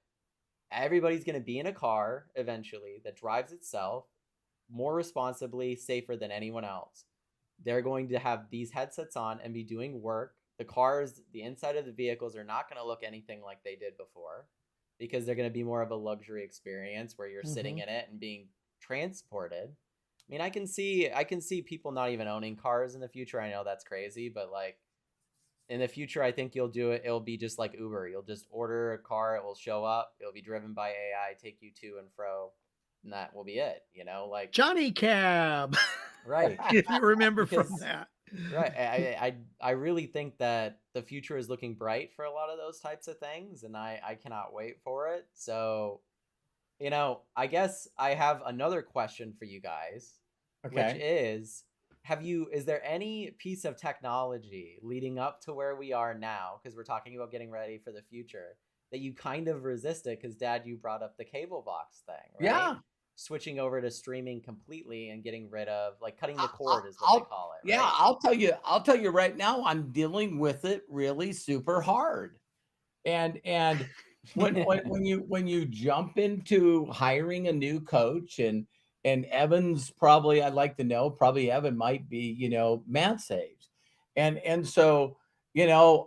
everybody's going to be in a car eventually that drives itself more responsibly, safer than anyone else. They're going to have these headsets on and be doing work. The cars, the inside of the vehicles are not going to look anything like they did before, because they're going to be more of a luxury experience where you're sitting Mhm. in it and being transported. I mean, I can see people not even owning cars in the future. I know that's crazy, but like, in the future, I think you'll do it. It'll be just like Uber. You'll just order a car, it will show up, it'll be driven by AI, take you to and fro, and that will be it. Like, Johnny Cab, right? if you remember from Because that. right, I really think that the future is looking bright for a lot of those types of things, and I cannot wait for it. So, I guess I have another question for you guys, which Okay. is there any piece of technology leading up to where we are now, because we're talking about getting ready for the future, that you kind of resisted? Because, Dad, you brought up the cable box thing, right? Yeah. Switching over to streaming completely and getting rid of, like, cutting the I- cord is what they I'll call it, yeah, right? I'll tell you right now, I'm dealing with it really super hard. And when you jump into hiring a new coach, and Evan's probably, I'd like to know, probably Evan might be, man saves. And so,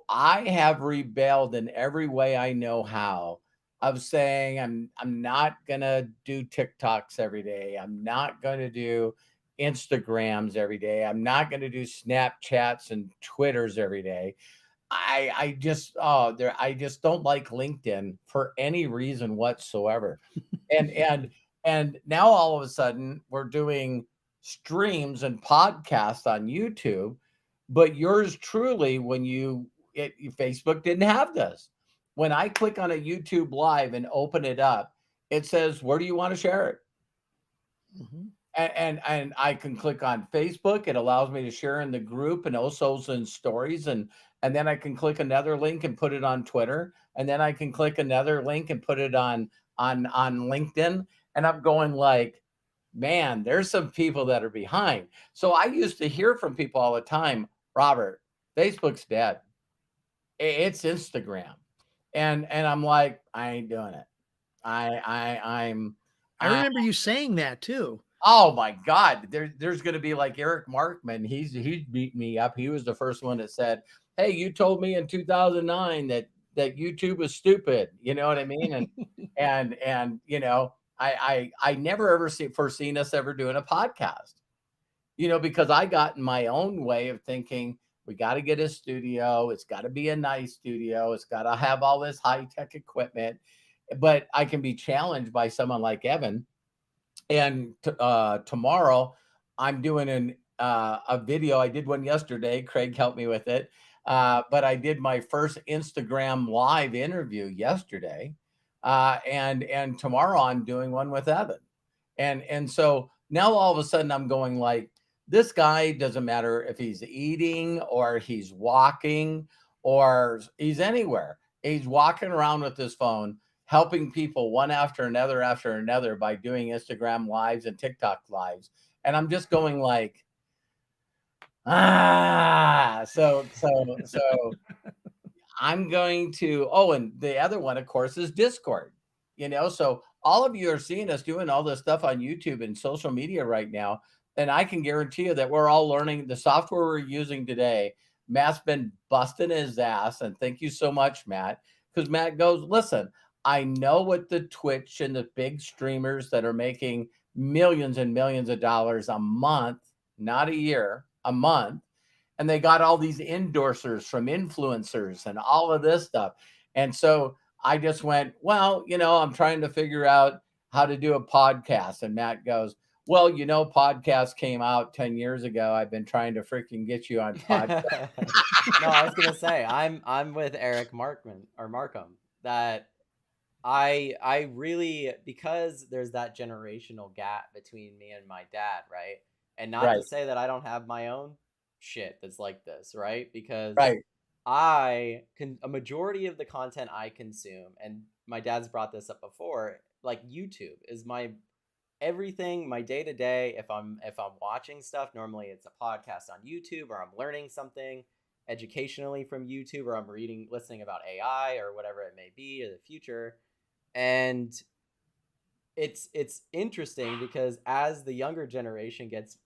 I have rebelled in every way I know how, of saying I'm not gonna do TikToks every day. I'm not gonna do Instagrams every day. I'm not gonna do Snapchats and Twitters every day. I just don't like LinkedIn for any reason whatsoever. And now all of a sudden we're doing streams and podcasts on YouTube, but yours truly, Facebook didn't have this. When I click on a YouTube live and open it up, it says, where do you want to share it? Mhm. And I can click on Facebook. It allows me to share in the group and also in stories, and then I can click another link and put it on Twitter, and then I can click another link and put it on LinkedIn. And I'm going like, man, there's some people that are behind. So I used to hear from people all the time, Robert, Facebook's dead. It's Instagram, and I'm like, I ain't doing it. I'm I remember you saying that too. Oh my God, there's going to be like Eric Markman. He's beat me up. He was the first one that said, "Hey, you told me in 2009 that YouTube was stupid." You know what I mean? And I never ever foreseen us ever doing a podcast. Because I got in my own way of thinking, we got to get a studio. It's got to be a nice studio. It's got to have all this high tech equipment. But I can be challenged by someone like Evan, and tomorrow I'm doing a video. I did one yesterday. Craig helped me with it. But I did my first Instagram live interview yesterday. And tomorrow I'm doing one with Evan. And so now all of a sudden I'm going like, this guy, doesn't matter if he's eating or he's walking or he's anywhere. He's walking around with his phone, helping people one after another by doing Instagram lives and TikTok lives. And I'm just going like, So I'm going to, oh, and the other one, of course, is Discord. So all of you are seeing us doing all this stuff on YouTube and social media right now. And I can guarantee you that we're all learning the software we're using today. Matt's been busting his ass. And thank you so much, Matt. Because Matt goes, listen, I know what the Twitch and the big streamers that are making millions and millions of dollars a month, not a year, a month, and they got all these endorsers from influencers and all of this stuff. And so I just went, well, I'm trying to figure out how to do a podcast. And Matt goes, well, podcasts came out 10 years ago. I've been trying to freaking get you on podcast. No, I was gonna say I'm with Eric Markham that I really, because there's that generational gap between me and my dad, right? And not Right. to say that I don't have my own shit that's like this, right? Because Right. a majority of the content I consume, and my dad's brought this up before, like YouTube is my everything, my day to day. If I'm watching stuff, normally it's a podcast on YouTube, or I'm learning something educationally from YouTube, or I'm listening about AI or whatever it may be, or the future. And it's interesting because as the younger generation gets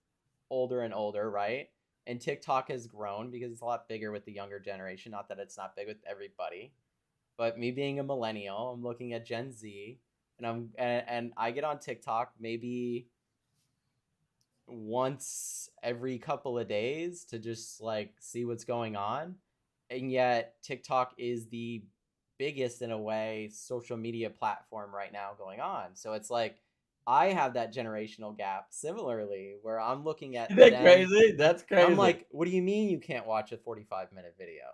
older and older, right? And TikTok has grown because it's a lot bigger with the younger generation. Not that it's not big with everybody, but me being a millennial, I'm looking at Gen Z, and I get on TikTok maybe once every couple of days to just like see what's going on. And yet TikTok is the biggest, in a way, social media platform right now going on. So it's like I have that generational gap similarly, where I'm looking at Isn't that them. crazy? That's crazy. I'm like, what do you mean you can't watch a 45-minute video?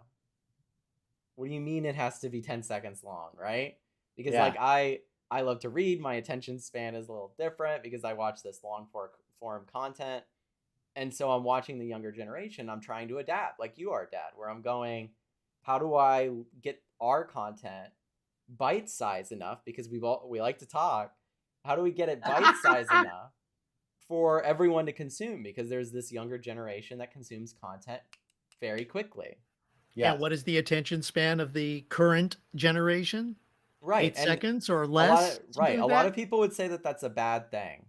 What do you mean it has to be 10 seconds long, right? Because Yeah. like I love to read. My attention span is a little different because I watch this long form content. And so I'm watching the younger generation. I'm trying to adapt like you are, Dad, where I'm going, how do I get our content bite-sized enough, because we like to talk. How do we get it bite-sized enough for everyone to consume? Because there's this younger generation that consumes content very quickly. Yeah. What is the attention span of the current generation? Right. 8 seconds or less? A lot of people would say that that's a bad thing.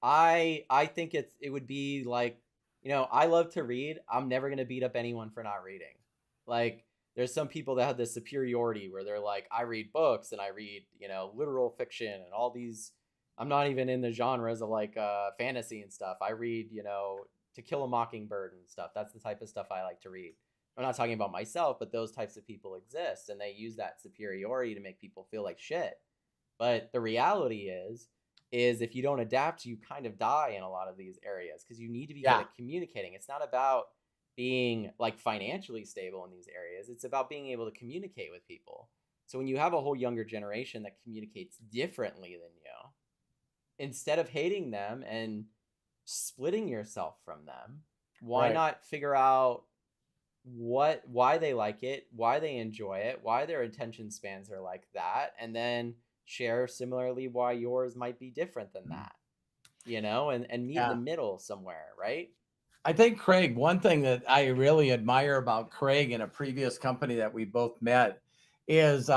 I think it would be like, I love to read. I'm never going to beat up anyone for not reading. Like, there's some people that have this superiority where they're like, I read books and I read, literal fiction and all these. I'm not even in the genres of like fantasy and stuff. I read, To Kill a Mockingbird and stuff. That's the type of stuff I like to read. I'm not talking about myself, but those types of people exist, and they use that superiority to make people feel like shit. But the reality is if you don't adapt, you kind of die in a lot of these areas, because you need to be good at communicating. It's not about being like financially stable in these areas. It's about being able to communicate with people. So when you have a whole younger generation that communicates differently than you, instead of hating them and splitting yourself from them, why not figure out why they like it, why they enjoy it, why their attention spans are like that, and then share similarly why yours might be different than that, and meet in the middle somewhere, right? I think, Craig, one thing that I really admire about Craig in a previous company that we both met is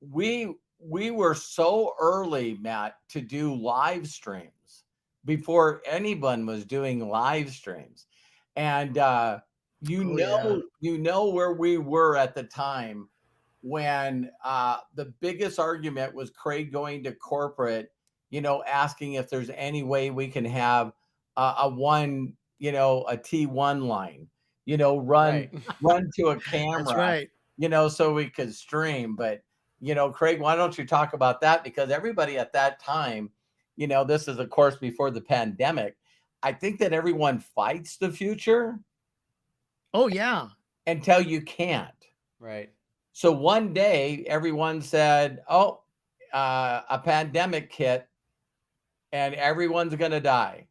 we were so early, Matt, to do live streams before anyone was doing live streams. And you know where we were at the time when the biggest argument was Craig going to corporate, asking if there's any way we can have a T1 line, run to a camera. That's right. So we could stream. But, Craig, why don't you talk about that? Because everybody at that time, this is, of course, before the pandemic. I think that everyone fights the future. Oh, yeah. Until you can't. Right. So one day, everyone said, oh, a pandemic hit and everyone's going to die.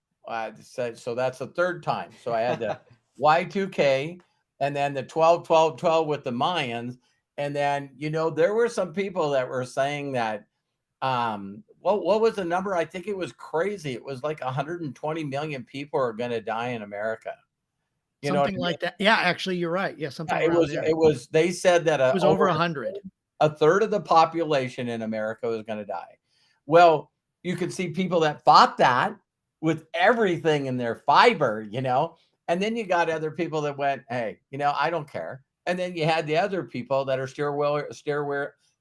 So that's the third time. So I had the Y2K and then the 12-12-12 with the Mayans. And then, there were some people that were saying that, what was the number? I think it was crazy. It was like 120 million people are going to die in America. You know what Something I mean? like that. Yeah, actually, you're right. Yeah, something Yeah, it around was there. it was they said that It was over 100. a third of the population in America was going to die. Well, you could see people that fought that with everything in their fiber, and then you got other people that went, "Hey, I don't care." And then you had the other people that are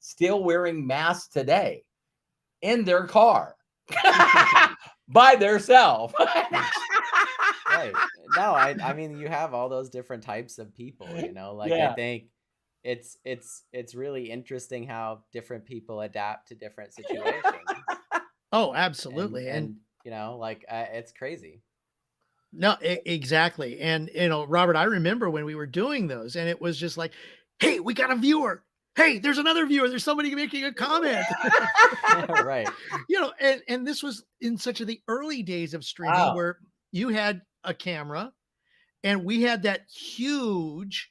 still wearing masks today in their car by themselves. Right. No, I mean you have all those different types of people, like I Yeah. think it's really interesting how different people adapt to different situations. Oh, and absolutely. And and like it's crazy. no, exactly. And, Robert, I remember when we were doing those and it was just like, hey, we got a viewer. Hey, there's another viewer. There's somebody making a comment. Right. And this was in such of the early days of streaming Wow. where you had a camera and we had that huge,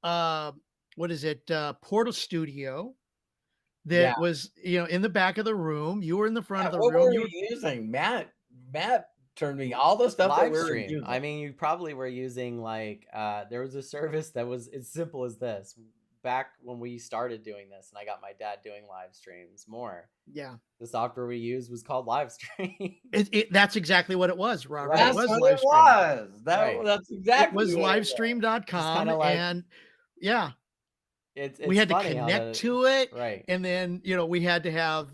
uh, what is it, portal studio Yeah. that was, in the back of the room. You were in the front Yeah, of the what room. were You we were, using? Matt turned me all the stuff that we Live were stream. I using. mean, you probably were using like there was a service that was as simple as this back when we started doing this, and I got my dad doing live streams more. yeah. The software we used was called Live Stream. That's exactly what it was, Robert. It Right. That's was what live it stream. was. Right. That's It exactly was what it was. Just livestream.com kind of like and yeah, we it's had to funny how connect the to it right. and then, we had to have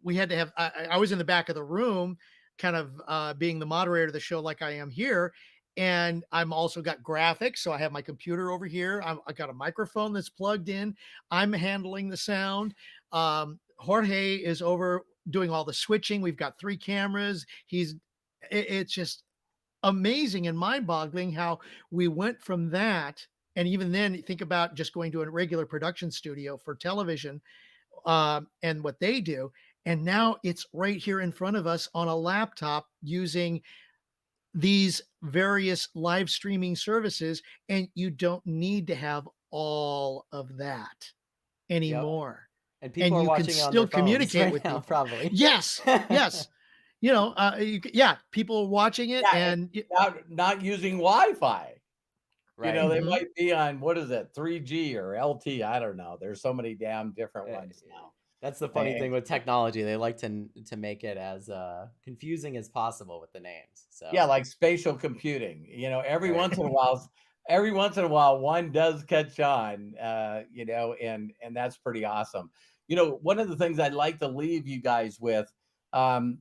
we had to have I was in the back of the room kind of being the moderator of the show like I am here and I'm also got graphics so I have my computer over here. I got a microphone that's plugged in. I'm handling the sound. Jorge is over doing all the switching. We've got 3 cameras. It's just amazing and mind-boggling how we went from that. And even then, think about just going to a regular production studio for television and what they do. And now it's right here in front of us on a laptop using these various live streaming services. And you don't need to have all of that Yep. anymore. And And people are you can watching on their still phones communicate right with now, people. probably. Yes, yes. Yeah, people are watching it Yeah, and and not using Wi-Fi. Right. They mhm. might be on, what is it, 3G or LT? I don't know. There's so many damn different Uh, ones now. That's the funny And thing with technology. They like to make it as confusing as possible with the names. yeah, So like spatial computing. right. Every once in a while, one does catch on. And that's pretty awesome. One of the things I'd like to leave you guys with, not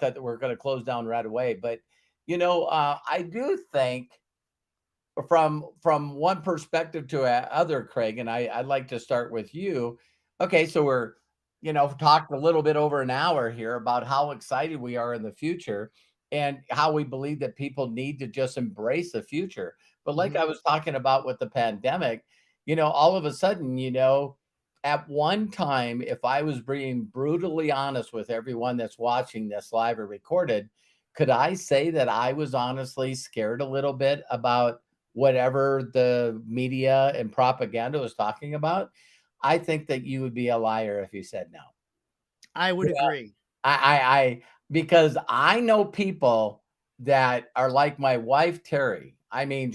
that we're going to close down right away, but I do think from one perspective to other, Craig, and I'd like to start with you. Okay, so we're talked a little bit over an hour here about how excited we are in the future and how we believe that people need to just embrace the future. But like Mhm. I was talking about with the pandemic, all of a sudden, at one time, if I was being brutally honest with everyone that's watching this live or recorded, could I say that I was honestly scared a little bit about whatever the media and propaganda was talking about? I think that you would be a liar if you said no. I would Yeah. agree. I because I know people that are like my wife, Terry. I mean,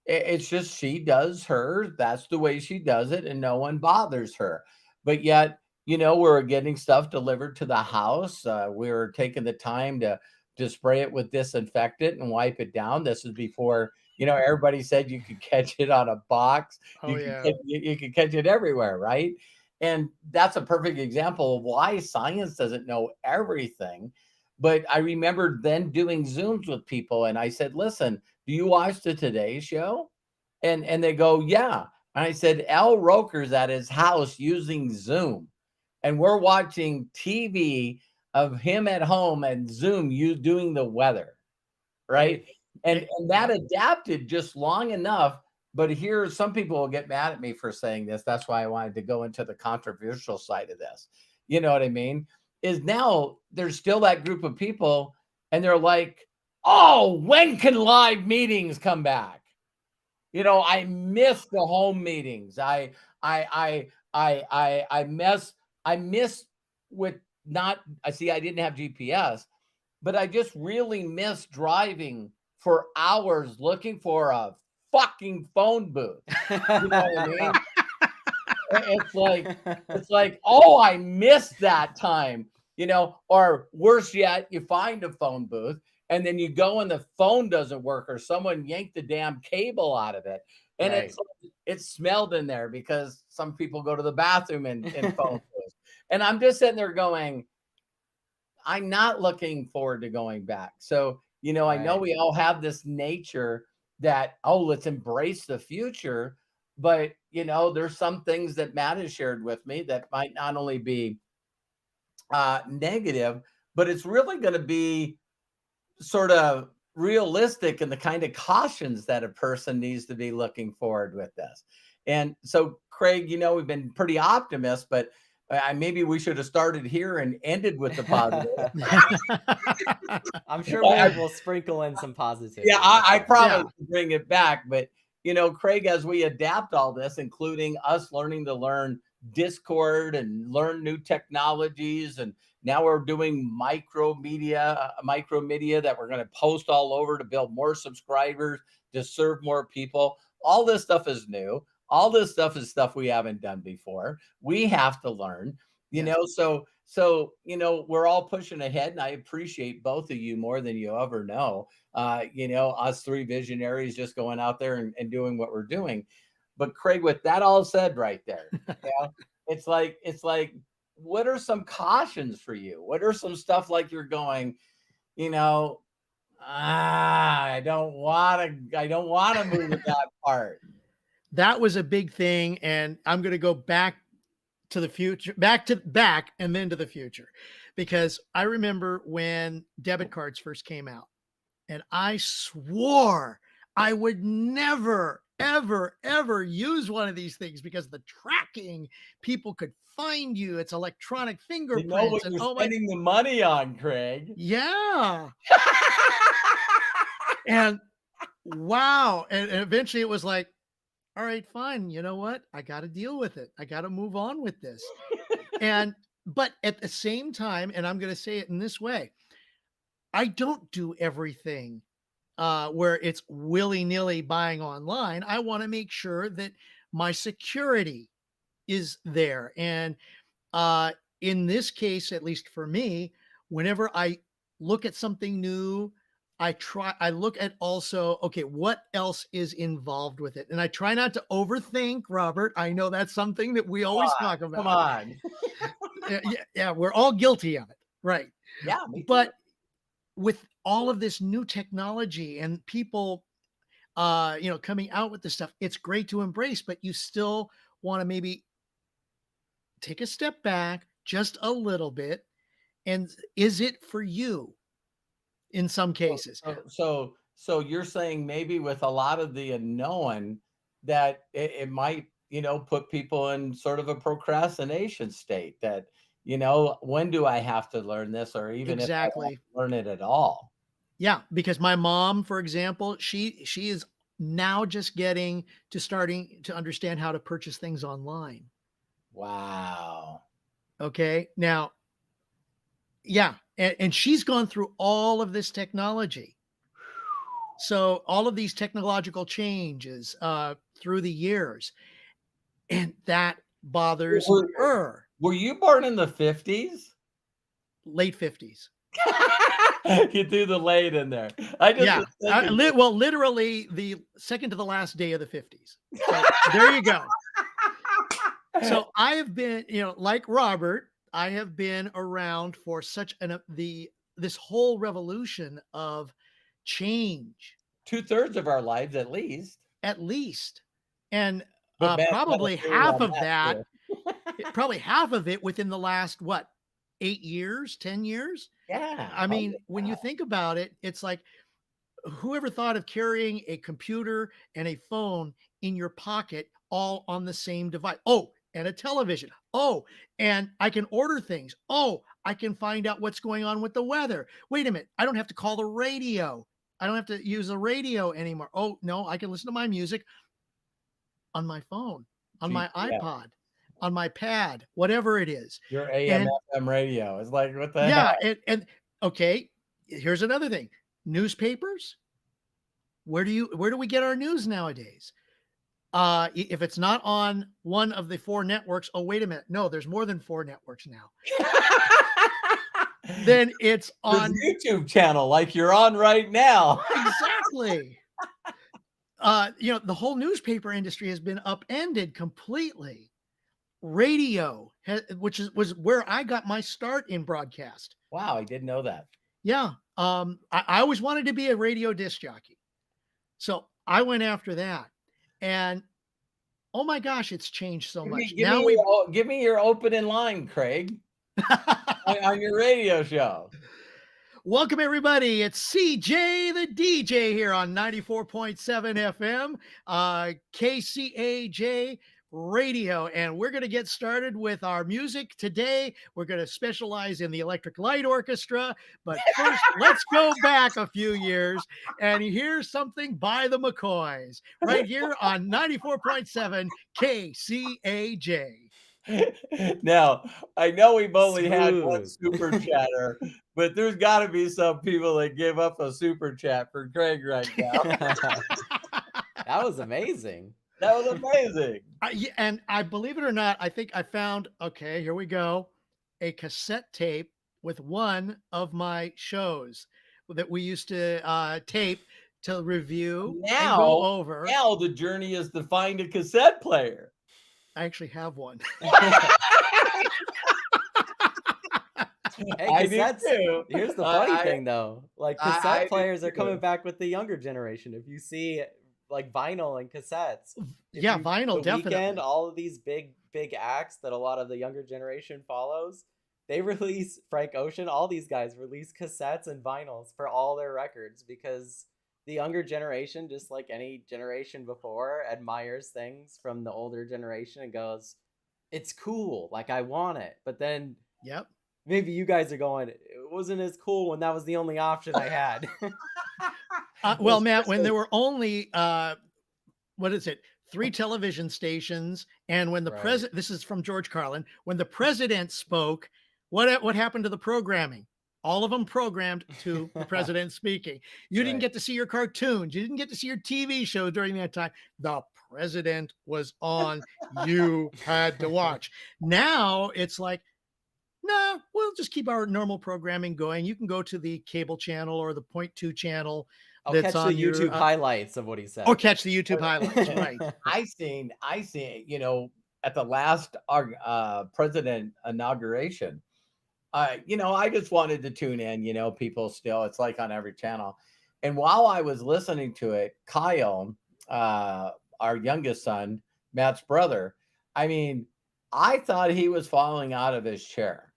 it's just she does her, that's the way she does it, and no one bothers her. But yet, we're getting stuff delivered to the house. We're taking the time to spray it with disinfectant and wipe it down. This is before, everybody said you could catch it on a box. Oh, yeah. You could catch it everywhere, right? And that's a perfect example of why science doesn't know everything. But I remember then doing Zooms with people, and I said, "Listen, do you watch the Today Show?" And they go, "Yeah." And I said, "Al Roker's at his house using Zoom, and we're watching TV of him at home and Zoom, you doing the weather." Right? Right. And that adapted just long enough. But here, some people will get mad at me for saying this. That's why I wanted to go into the controversial side of this. You know what I mean? Is now there's still that group of people, and they're like, "Oh, when can live meetings come back?" I miss the home meetings. I miss with not. I see. I didn't have GPS, but I just really miss driving for hours looking for a fucking phone booth. You know what I mean? It's like, oh, I missed that time, or worse yet, you find a phone booth and then you go and the phone doesn't work or someone yanked the damn cable out of it. And Right. it's smelled in there because some people go to the bathroom in phone booths. And I'm just sitting there going, I'm not looking forward to going back. So, I know Right. we all have this nature that, oh, let's embrace the future. But, there's some things that Matt has shared with me that might not only be negative, but it's really going to be sort of realistic in the kind of cautions that a person needs to be looking forward with this. And so, Craig, we've been pretty optimist, but maybe we should have started here and ended with the positive. I'm sure we'll sprinkle in some positivity. Yeah, I promise Yeah. to bring it back. But, Craig, as we adapt all this, including us learning to learn Discord and learn new technologies, and now we're doing micro media that we're going to post all over to build more subscribers, to serve more people. All this stuff is new. All this stuff is stuff we haven't done before. We have to learn, so, we're all pushing ahead, and I appreciate both of you more than you ever know. Us three visionaries just going out there and doing what we're doing. But Craig, with that all said right there, it's like, what are some cautions for you? What are some stuff like you're going, I don't want to move to that part. That was a big thing. And I'm going to go back to the future, back and then to the future, because I remember when debit cards first came out and I swore I would never, ever, ever use one of these things because the tracking, people could find you. It's electronic You fingerprints. know what you're spending the money on, Craig. Yeah. And wow. And eventually it was like, all right, fine. You know what? I got to deal with it. I got to move on with this. But at the same time, and I'm going to say it in this way, I don't do everything where it's willy-nilly buying online. I want to make sure that my security is there. And in this case, at least for me, whenever I look at something new, I look at also, okay, what else is involved with it? And I try not to overthink, Robert. I know that's something that we always talk about. Come on. Yeah, we're all guilty of it. Right. Yeah, me too. But with all of this new technology and people, coming out with this stuff, it's great to embrace, but you still want to maybe take a step back just a little bit. And is it for you in some cases? So you're saying maybe with a lot of the unknown that it might, put people in sort of a procrastination state that, when do I have to learn this, or even if I Exactly. don't learn it at all? Yeah, because my mom, for example, she is now just starting to understand how to purchase things online. Wow. Okay. Now, yeah, and she's gone through all of this technology. So all of these technological changes through the years, and that bothers her. Were you born in the 50s? Late 50s. You threw the late in there. I just Yeah. was thinking, Well, literally the second to the last day of the 50s. So there you go. So I have been, like Robert, I have been around for such this whole revolution of change, 2/3 of our lives at least. and But Matt's got a probably theory half on of that, too. probably half of it within the last 8 years, 10 years. Yeah. I mean, holy when you cow. think about it, it's like, whoever thought of carrying a computer and a phone in your pocket all on the same device? Oh, and a television. Oh, and I can order things. Oh, I can find out what's going on with the weather. Wait a minute. I don't have to call the radio. I don't have to use the radio anymore. Oh, no, I can listen to my music on my phone, on my Yeah. iPod, on my pad, whatever it is. Your AM And FM radio is like, what the yeah, hell? and okay, here's another thing. Newspapers, where do we get our news nowadays? If it's not on one of the 4 networks, oh, wait a minute. No, there's more than 4 networks now. Then it's There's on a YouTube channel like you're on right now. exactly. The whole newspaper industry has been upended completely. Radio, was where I got my start in broadcast. Wow, I didn't know that. Yeah. I always wanted to be a radio disc jockey. So I went after that. And oh my gosh, it's changed so much. Give me your opening line, Craig, on your radio show. Welcome everybody. It's CJ the DJ here on 94.7 FM, KCAJ Radio, and we're going to get started with our music today. We're going to specialize in the Electric Light Orchestra, but first let's go back a few years and hear something by the McCoys right here on 94.7 KCAJ. Now, I know we've only had one Smooth. super chatter, but there's got to be some people that give up a super chat for Craig right now. That was amazing. That was amazing. And I believe it or not, I think I found, okay, here we go, a cassette tape with one of my shows that we used to tape to review and go over. Now the journey is to find a cassette player. I actually have one. Hey, I do cassettes. too. Here's the funny thing, though. Like, I cassette do players are too. coming back with the younger generation. If you see, like, vinyl and cassettes. Yeah, vinyl, The Weeknd, definitely. all of these big acts that a lot of the younger generation follows, they release, Frank Ocean, all these guys release cassettes and vinyls for all their records because the younger generation, just like any generation before, admires things from the older generation and goes, it's cool, like I want it. But then Yep. maybe you guys are going, it wasn't as cool when that was the only option I had. Well, Matt, when there were only, 3 television stations, and when the Right. president, this is from George Carlin, when the president spoke, what happened to the programming? All of them programmed to the president speaking. You didn't Right. get to see your cartoons. You didn't get to see your TV show during that time. The president was on. You had to watch. Now it's like, no, we'll just keep our normal programming going. You can go to the cable channel or the 0.2 channel I'll that's catch on the your, YouTube highlights of what he said. or catch the YouTube highlights, right? I seen, at the last president inauguration, I just wanted to tune in, people still, it's like on every channel. And while I was listening to it, Kyle, our youngest son, Matt's brother, I thought he was falling out of his chair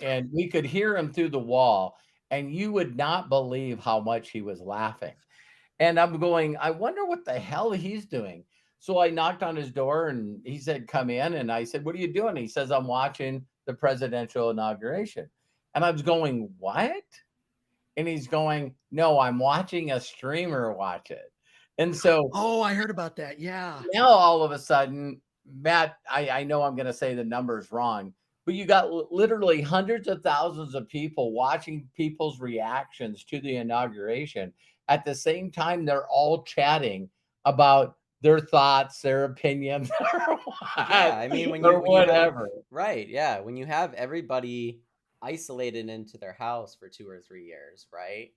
and we could hear him through the wall and you would not believe how much he was laughing. And I'm going, I wonder what the hell he's doing. So I knocked on his door and he said, come in. And I said, what are you doing? He says, I'm watching the presidential inauguration. And I was going, what? And he's going, no, I'm watching a streamer watch it. And so, Oh, I heard about that. Yeah. now all of a sudden, Matt, I know I'm going to say the numbers wrong, but you got literally hundreds of thousands of people watching people's reactions to the inauguration. At the same time, they're all chatting about their thoughts, their opinions, or Yeah, when you whatever. Right, yeah. When you have everybody isolated into their house for 2 or 3 years, right?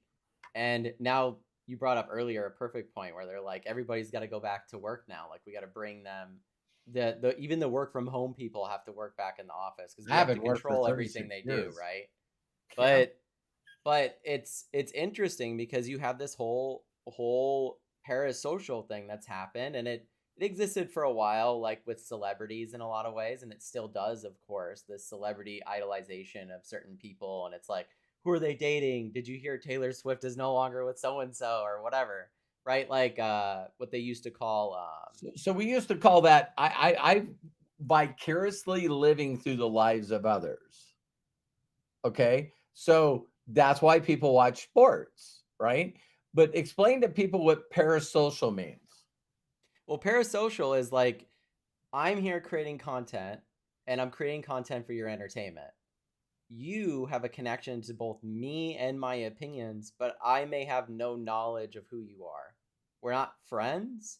And now you brought up earlier a perfect point where they're like, everybody's got to go back to work now. Like we got to bring them even the work from home people have to work back in the office because they have to control everything they do, right? But it's interesting because you have this whole parasocial thing that's happened, and it existed for a while, like with celebrities in a lot of ways, and it still does, of course, this celebrity idolization of certain people, and it's like, who are they dating? Did you hear Taylor Swift is no longer with so and so or whatever, right? Like what they used to call So we used to call that I vicariously living through the lives of others. Okay, so that's why people watch sports, right? But explain to people what parasocial means. Well, parasocial is like, I'm here creating content and I'm creating content for your entertainment. You have a connection to both me and my opinions, but I may have no knowledge of who you are. we're not friends,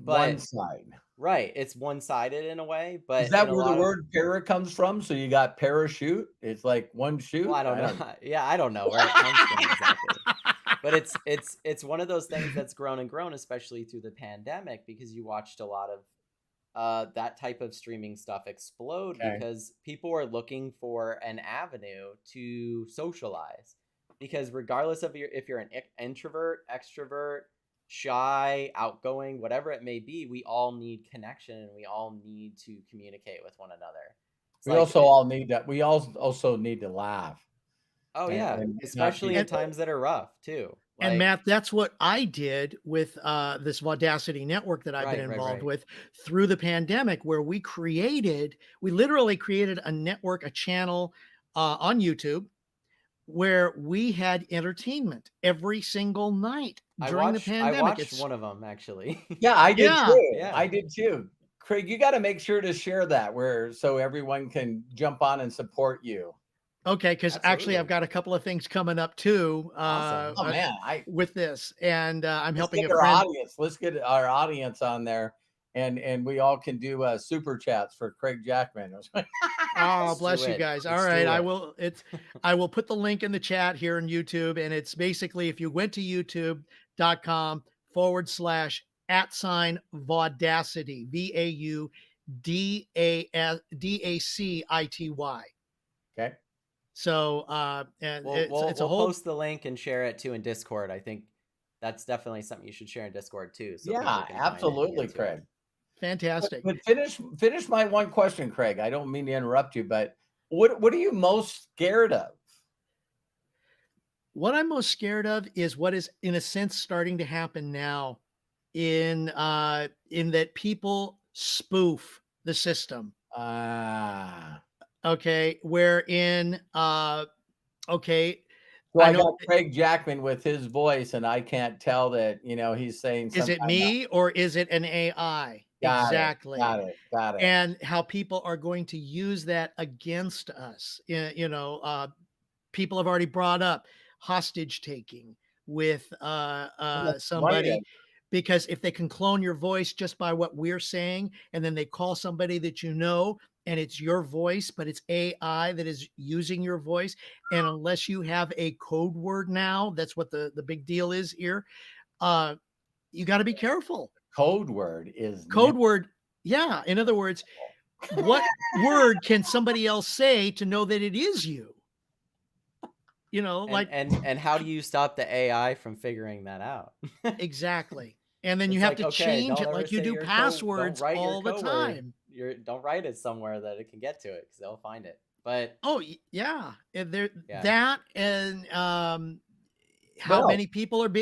One but side. right, it's one-sided in a way, Is but that in a where the lot of word para comes from? So you got parachute? It's like one well, I shoot? don't I know. don't know. Yeah, I don't know where it comes from exactly. But it's one of those things that's grown and grown, especially through the pandemic, because you watched a lot of that type of streaming stuff explode Okay. because people are looking for an avenue to socialize. Because regardless of if you're an introvert, extrovert, shy, outgoing, whatever it may be, we all need connection and we all need to communicate with one another. It's We like also all need that. We all also need to laugh oh and, yeah, and not especially be in And times that are rough too. and Like Matt, that's what I did with this Audacity network that I've been involved right. with through the pandemic, where we literally created a network, a channel on YouTube where we had entertainment every single night during the I pandemic. watched It's one of them actually. Yeah, I did yeah, too. Yeah. I did too. Craig, you got to make sure to share that where so everyone can jump on and support you. okay, because actually I've Absolutely. got a couple of things coming up too Awesome. Oh man, with this, and I'm let's helping get a our friend. audience. Let's get our audience on there, and we all can do super chats for Craig Jackman. Oh, Let's do bless you it. guys. All Let's right. do it. I will put the link in the chat here on YouTube. And it's basically if you went to youtube.com/@ Vaudacity, VAUDACITY. Okay. So and it's a We'll whole post the link and share it too in Discord. I think that's definitely something you should share in Discord too, so people Yeah, can find it and absolutely, get to it. Craig. fantastic. But finish my one question, Craig. I don't mean to interrupt you, but what are you most scared of? What I'm most scared of is what is in a sense starting to happen now in that people spoof the system. Ah. Okay, wherein okay, So I I know got Craig Jackman with his voice, and I can't tell that, he's saying is some it kind of me or is it an AI? got it, Exactly. got it, got it. And how people are going to use that against us. People have already brought up hostage taking with That's somebody right. because if they can clone your voice just by what we're saying and then they call somebody that you know and it's your voice but it's AI that is using your voice, and unless you have a code word now, that's what the big deal is here. uh you got to be careful. Code word is Code word, yeah, in other words, what word can somebody else say to know that it is you? Like And how do you stop the AI from figuring that out? exactly. And then you It's have like, to okay, change don't it ever like you say do don't passwords write your all the code word. time. Don't write it somewhere that it can get to it because they'll find it. But Oh, yeah. And there yeah. that and But how many people are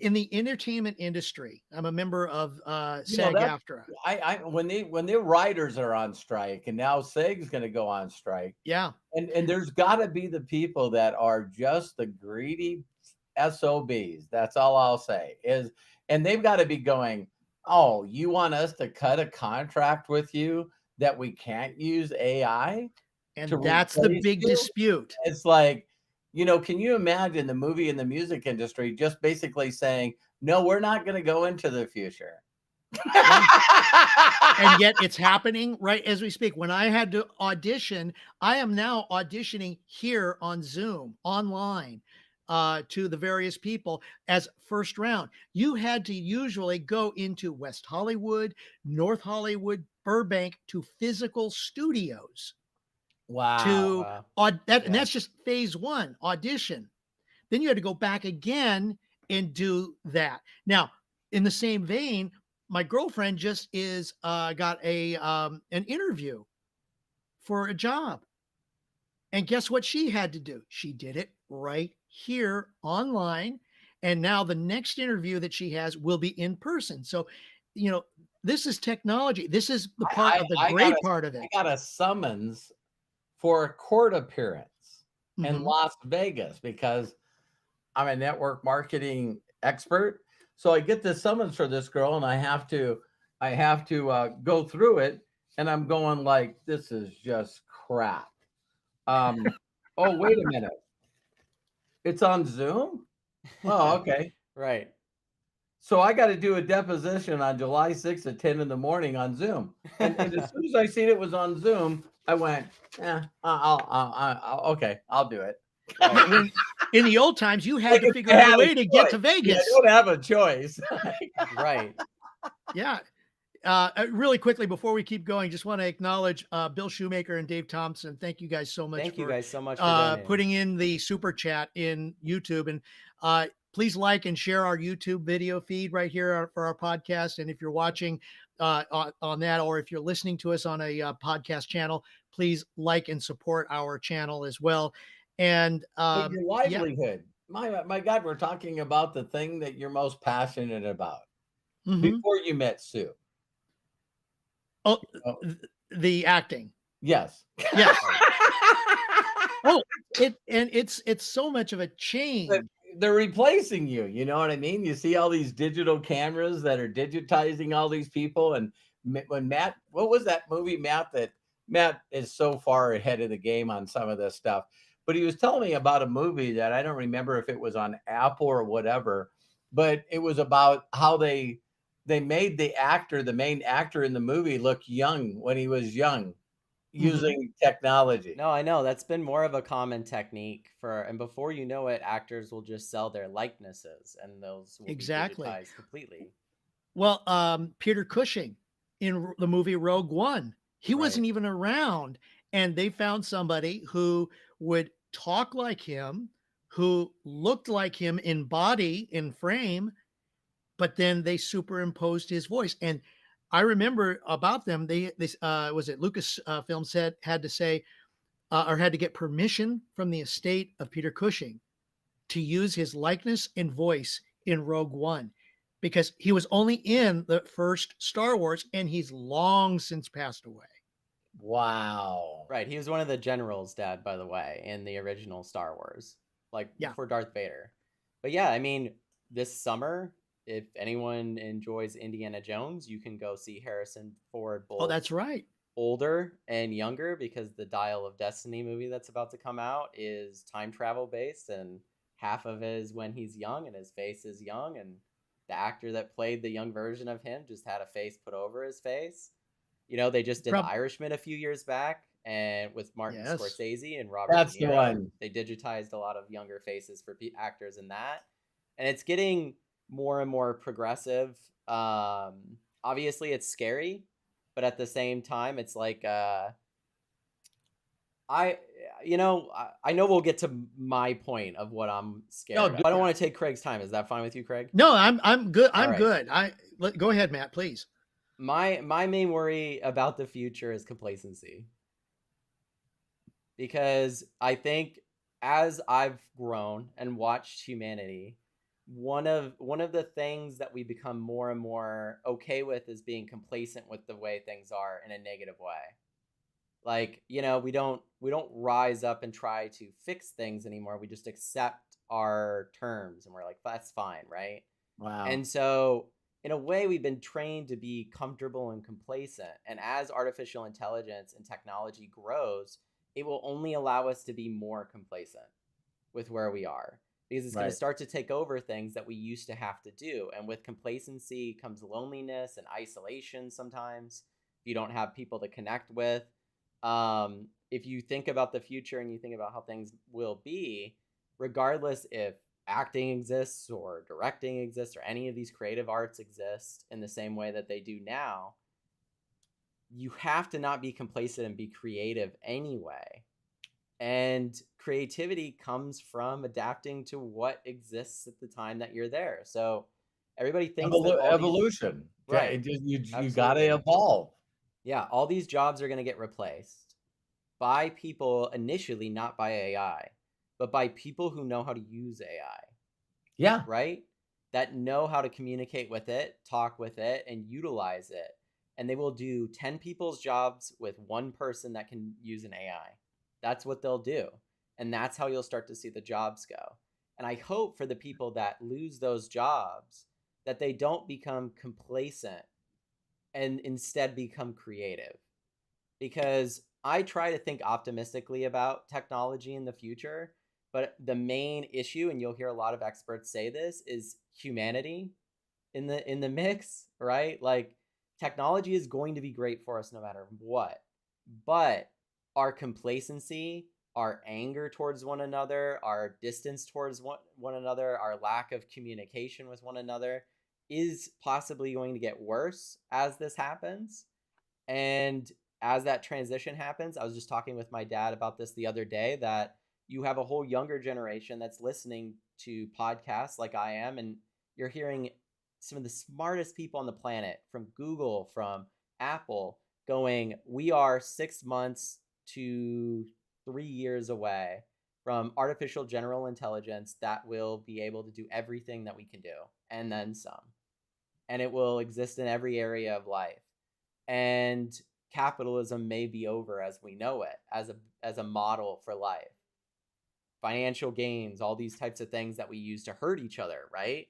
in the entertainment industry. I'm a member of that SAG-AFTRA. I when the writers are on strike, and now SAG's going to go on strike, Yeah. and there's got to be the people that are just the greedy SOBs. That's all I'll say and they've got to be going, oh, you want us to cut a contract with you that we can't use AI to And that's the replace big you? dispute. It's like, can you imagine the movie and the music industry just basically saying, no, we're not going to go into the future. Yeah. And yet it's happening right as we speak. When I had to audition, I am now auditioning here on Zoom online to the various people as first round. You had to usually go into West Hollywood, North Hollywood, Burbank to physical studios Wow. to Wow. and Yeah. that's just phase one audition. Then you had to go back again and do that. Now, in the same vein, my girlfriend just got an interview for a job. And guess what she had to do? She did it right here online. And now the next interview that she has will be in person. So, this is technology. This is the part of the great part of I it. got a summons for a court appearance in Mhm. Las Vegas because I'm a network marketing expert. So I get the summons for this girl, and I have to go through it, and I'm going like, this is just crap. Oh, wait a minute, it's on Zoom. Oh, okay. Right. So I got to do a deposition on July 6th at 10 in the morning on Zoom. And as soon as I seen it was on Zoom, I went, okay, I'll do it. Right. When in the old times, you had Like to if figure I out a had way to get to choice. Yeah, I Vegas. don't have a choice. Right. Yeah. Really quickly before we keep going, just want to acknowledge Bill Shoemaker and Dave Thompson. Thank you guys so much Thank you for guys so much for donating. putting in the super chat in YouTube. And please like and share our YouTube video feed right here for our podcast. And if you're watching on that, or if you're listening to us on a podcast channel, please like and support our channel as well. And But your livelihood. My God, we're talking about the thing that you're most passionate about before you met Sue. Oh, Oh, the acting. yes. Yes. Oh, it's so much of a change. They're replacing you. You know what I mean? You see all these digital cameras that are digitizing all these people. And when Matt, what was that movie, Matt? That Matt is so far ahead of the game on some of this stuff. But he was telling me about a movie that I don't remember if it was on Apple or whatever, but it was about how they made the main actor in the movie, look young when he was young using technology. No, I know that's been more of a common technique and before you know it, actors will just sell their likenesses and those will be digitized completely. Well, Peter Cushing in the movie Rogue One, he Right. wasn't even around, and they found somebody who would talk like him, who looked like him in body, in frame, but then they superimposed his voice. And I remember about them, they was it Lucas Film said had to say or had to get permission from the estate of Peter Cushing to use his likeness and voice in Rogue One, because he was only in the first Star Wars and he's long since passed away. Wow. Right. He was one of the generals, Dad, by the way, in the original Star Wars, like for Darth Vader. But yeah, I mean, this summer, if anyone enjoys Indiana Jones, you can go see Harrison Ford. Oh, that's right. Older and younger, because the Dial of Destiny movie that's about to come out is time travel based, and half of it is when he's young and his face is young, and the actor that played the young version of him just had a face put over his face. You know, they just did The Irishman a few years back, and with Martin Scorsese and Robert That's De Niro, the one. they digitized a lot of younger faces for actors in that, and it's getting more and more progressive. Obviously, it's scary, but at the same time, it's like I know we'll get to my point of what I'm scared of. I don't want to take Craig's time. Is that fine with you, Craig? No, I'm good. I'm good. Go ahead, Matt, please. My main worry about the future is complacency. Because I think as I've grown and watched humanity, one of the things that we become more and more okay with is being complacent with the way things are in a negative way. Like, you know, we don't rise up and try to fix things anymore. We just accept our terms and we're like, that's fine, right? Wow. And so in a way, we've been trained to be comfortable and complacent. And as artificial intelligence and technology grows, it will only allow us to be more complacent with where we are, because it's going to start to take over things that we used to have to do. And with complacency comes loneliness and isolation sometimes. If you don't have people to connect with. If you think about the future and you think about how things will be, regardless if acting exists or directing exists or any of these creative arts exist in the same way that they do now, you have to not be complacent and be creative anyway. And creativity comes from adapting to what exists at the time that you're there. So everybody thinks evolution, right? You got to evolve. Yeah, all these jobs are going to get replaced by people initially, not by AI, but by people who know how to use AI. Yeah. Right? That know how to communicate with it, talk with it, and utilize it. And they will do 10 people's jobs with one person that can use an AI. That's what they'll do. And that's how you'll start to see the jobs go. And I hope for the people that lose those jobs that they don't become complacent and instead become creative. Because I try to think optimistically about technology in the future, but the main issue, and you'll hear a lot of experts say this, is humanity in the mix, right? Like technology is going to be great for us no matter what. But our complacency, our anger towards one another, our distance towards one another, our lack of communication with one another is possibly going to get worse as this happens. And as that transition happens, I was just talking with my dad about this the other day, that you have a whole younger generation that's listening to podcasts like I am, and you're hearing some of the smartest people on the planet, from Google, from Apple, going, we are 6 months to 3 years away from artificial general intelligence that will be able to do everything that we can do and then some. And it will exist in every area of life. And capitalism may be over as we know it, as a model for life. Financial gains, all these types of things that we use to hurt each other, right?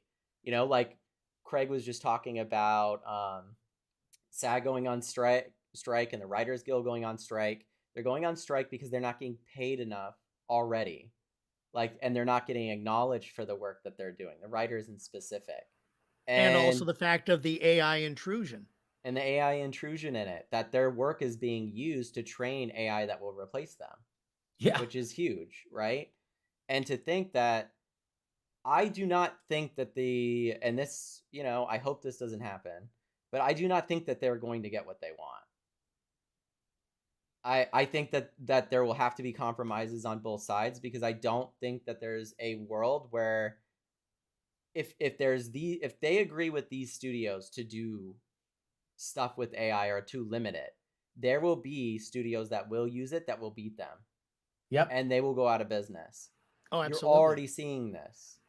Like Craig was just talking about SAG going on strike and the Writers Guild going on strike. They're going on strike because they're not getting paid enough already. And they're not getting acknowledged for the work that they're doing, the writers in specific. And also the fact of the AI intrusion. And the AI intrusion in it, that their work is being used to train AI that will replace them. Yeah. Which is huge, right? And to think that, I do not think that and this, I hope this doesn't happen, but I do not think that they're going to get what they want. I think that there will have to be compromises on both sides, because I don't think that there's a world where if they agree with these studios to do stuff with AI or to limit it, there will be studios that will use it that will beat them. Yep. And they will go out of business. Oh, absolutely. You're already seeing this.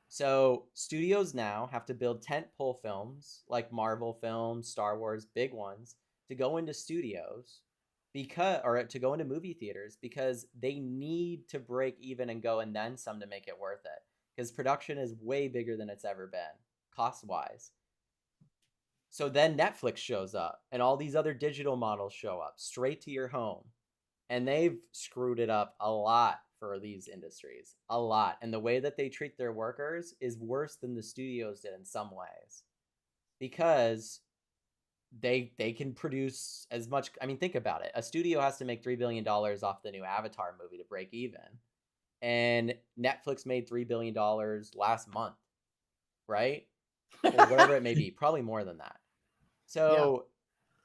So studios now have to build tentpole films like Marvel films, Star Wars, big ones, to go into studios to go into movie theaters, because they need to break even and go and then some to make it worth it. Because production is way bigger than it's ever been, cost-wise. So then Netflix shows up and all these other digital models show up straight to your home. And they've screwed it up a lot for these industries, a lot. And the way that they treat their workers is worse than the studios did in some ways, because they can produce as much. I mean, think about it. A studio has to make $3 billion off the new Avatar movie to break even. And Netflix made $3 billion last month, right? Or whatever it may be, probably more than that. So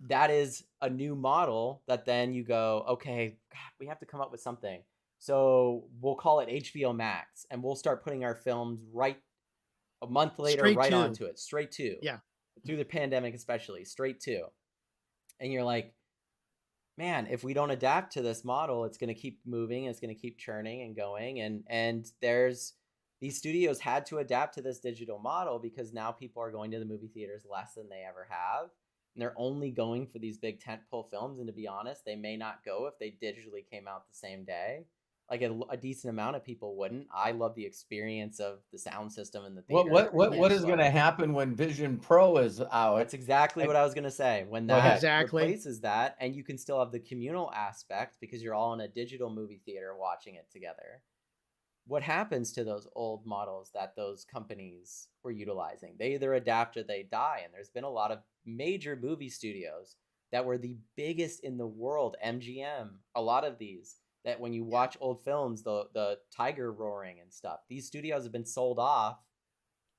that is a new model that then you go, okay, God, we have to come up with something. So we'll call it HBO Max, and we'll start putting our films right a month later, onto it, straight to. Yeah. Through the pandemic, especially, straight to. And you're like, man, if we don't adapt to this model, it's going to keep moving, it's going to keep churning and going. And these studios had to adapt to this digital model, because now people are going to the movie theaters less than they ever have. And they're only going for these big tentpole films. And to be honest, they may not go if they digitally came out the same day. Like a decent amount of people wouldn't. I love the experience of the sound system in the theater. What is going to happen when Vision Pro is out? That's exactly what I was going to say. When that replaces that, and you can still have the communal aspect because you're all in a digital movie theater watching it together. What happens to those old models that those companies were utilizing? They either adapt or they die. And there's been a lot of major movie studios that were the biggest in the world, MGM, a lot of these, that when you watch old films, the tiger roaring and stuff, these studios have been sold off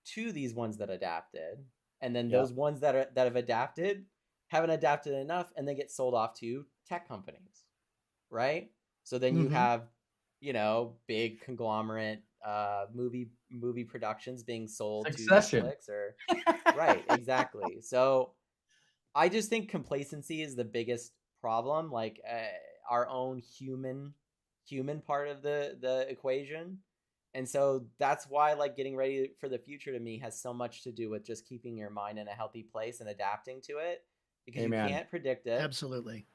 to these ones that adapted. And then those ones that have adapted haven't adapted enough, and they get sold off to tech companies, right? So then you have, big conglomerate movie productions being sold to Netflix or right, exactly. So I just think complacency is the biggest problem, like our own human part of the equation. And so that's why, like, getting ready for the future to me has so much to do with just keeping your mind in a healthy place and adapting to it, because you can't predict it. Absolutely.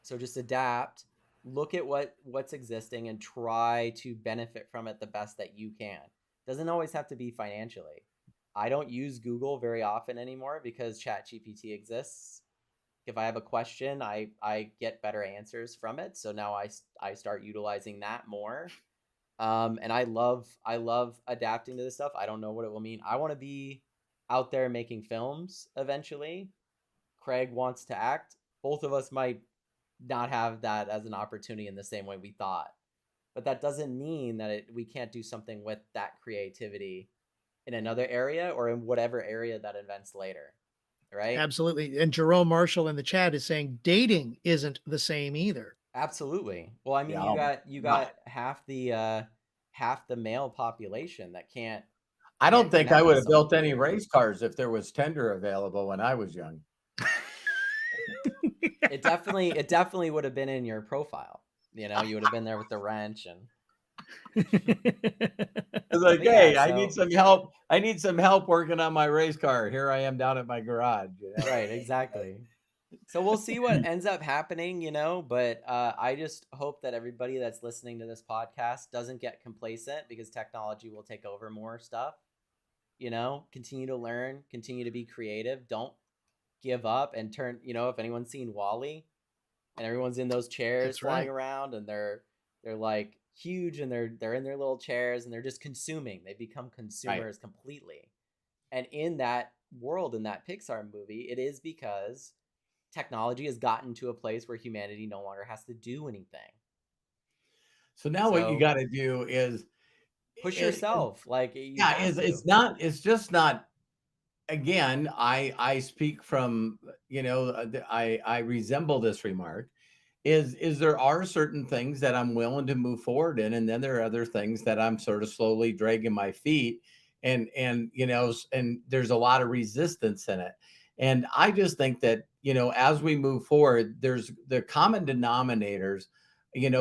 So just adapt, look at what's existing, and try to benefit from it the best that you can. Doesn't always have to be financially. I don't use Google very often anymore because ChatGPT exists. If I have a question, I get better answers from it. So now I start utilizing that more. And I love adapting to this stuff. I don't know what it will mean. I want to be out there making films eventually. Craig wants to act. Both of us might not have that as an opportunity in the same way we thought. But that doesn't mean that we can't do something with that creativity in another area or in whatever area that invents later. Right? Absolutely. And Jerome Marshall in the chat is saying dating isn't the same either. Absolutely. Well, I mean, Yeah, you oh my got you God. got half the male population that I don't can't think I connect would with have someone built any weird. race cars if there was Tinder available when I was young. It definitely would have been in your profile. You know, you would have been there with the wrench and It's like, but yeah, hey, I need so some help. I need some help working on my race car. Here I am down at my garage. right, exactly. So we'll see what ends up happening, you know, but I just hope that everybody that's listening to this podcast doesn't get complacent because technology will take over more stuff. You know, continue to learn, continue to be creative. Don't give up and turn, you know, if anyone's seen Wall-E and everyone's in those chairs That's flying right. around and they're like huge and they're in their little chairs and they're just consuming. They become consumers completely. And in that world, in that Pixar movie, it is because technology has gotten to a place where humanity no longer has to do anything. So now what you So got to do is, push it, yourself. Like you yeah, have to. it's just not. Again, I speak from, I resemble this remark. Is there are certain things that I'm willing to move forward in, and then there are other things that I'm sort of slowly dragging my feet, and and there's a lot of resistance in it. And I just think that, as we move forward, there's the common denominators.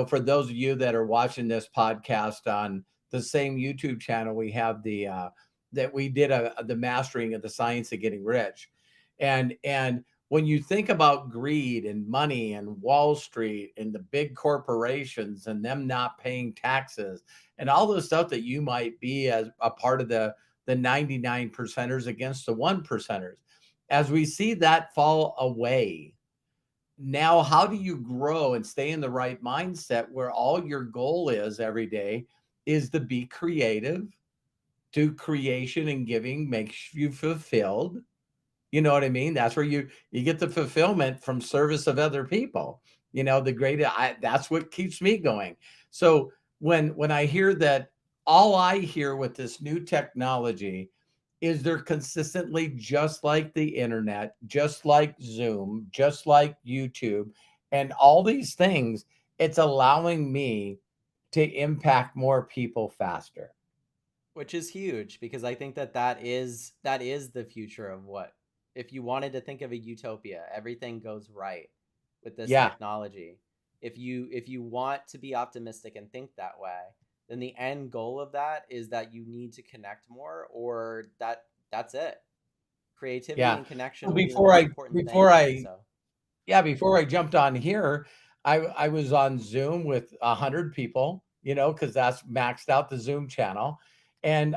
For those of you that are watching this podcast on the same YouTube channel, we have that we did the mastering of the science of getting rich, and when you think about greed and money and Wall Street and the big corporations and them not paying taxes and all the stuff that you might be as a part of the 99 percenters against the 1 percenters, as we see that fall away, now how do you grow and stay in the right mindset where all your goal is every day is to be creative, do creation and giving makes you fulfilled. You know what I mean? That's where you get the fulfillment from service of other people. That's what keeps me going. So when I hear that, all I hear with this new technology is they're consistently just like the internet, just like Zoom, just like YouTube, and all these things. It's allowing me to impact more people faster. Which is huge because I think that is the future of what, if you wanted to think of a utopia, everything goes right with this Yeah, technology. If you want to be optimistic and think that way, then the end goal of that is that you need to connect more, or that's it. Creativity yeah. and connection Well, will be the most important things. So before I jumped on here, I was on Zoom with 100 people, because that's maxed out the Zoom channel, and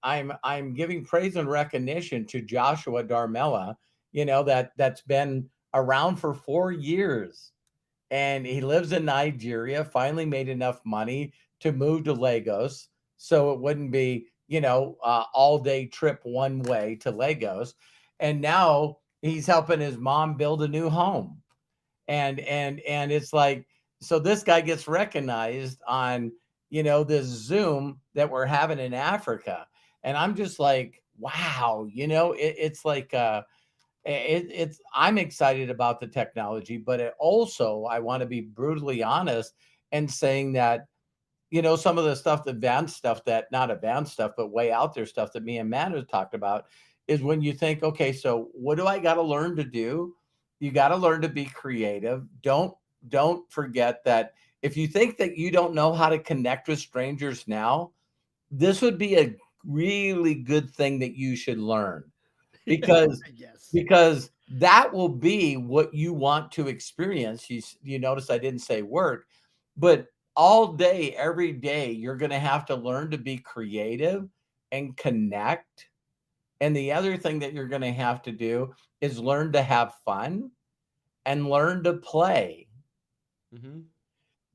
I'm giving praise and recognition to Joshua Darmella, that's been around for 4 years, and he lives in Nigeria. Finally, made enough money to move to Lagos, so it wouldn't be all day trip one way to Lagos, and now he's helping his mom build a new home, and it's like, so this guy gets recognized on this Zoom that we're having in Africa, and I'm just like, wow, it's like it's I'm excited about the technology, but it also, I want to be brutally honest and saying that some of the stuff, the advanced stuff, that not advanced stuff, but way out there stuff that me and Matt have talked about, is when you think, okay, so what do I got to learn to do? You got to learn to be creative. Don't forget that if you think that you don't know how to connect with strangers now, this would be a really good thing that you should learn, because Yes. because that will be what you want to experience. You notice I didn't say work, but all day, every day, you're going to have to learn to be creative and connect. And the other thing that you're going to have to do is learn to have fun and learn to play. mhm.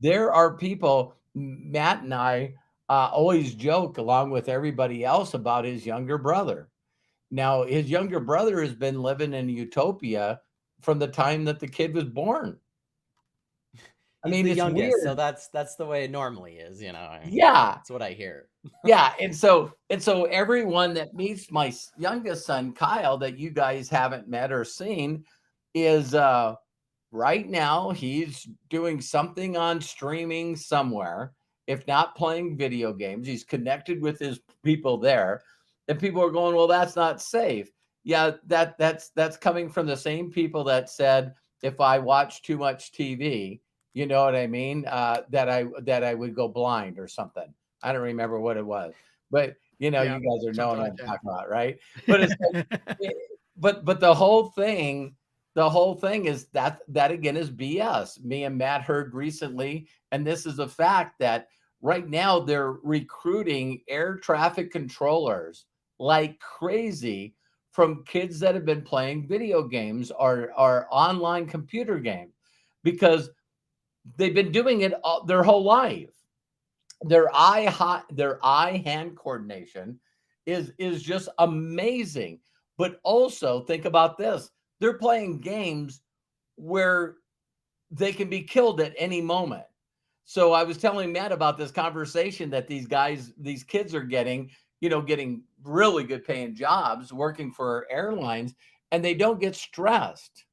There are people, Matt and I always joke along with everybody else about his younger brother. Now, his younger brother has been living in utopia from the time that the kid was born. I He's mean, the it's youngest, so weird. that's the way it normally is, Yeah. That's what I hear. Yeah. And so everyone that meets my youngest son, Kyle, that you guys haven't met or seen, is right now he's doing something on streaming somewhere. If not playing video games, he's connected with his people there. And people are going, well, that's not safe. Yeah, that's coming from the same people that said if I watch too much TV, you know what I mean, that I would go blind or something. I don't remember what it was, but you Yeah, guys are knowing something what like I'm that. talking about, right? But it's like, but the whole thing is that again is BS. Me and Matt heard recently, and this is a fact that right now they're recruiting air traffic controllers like crazy from kids that have been playing video games or online computer games because they've been doing it their whole life. Their eye hand coordination is just amazing. But also think about this: they're playing games where they can be killed at any moment. So I was telling Matt about this conversation that these kids are getting, getting really good paying jobs working for airlines, and they don't get stressed.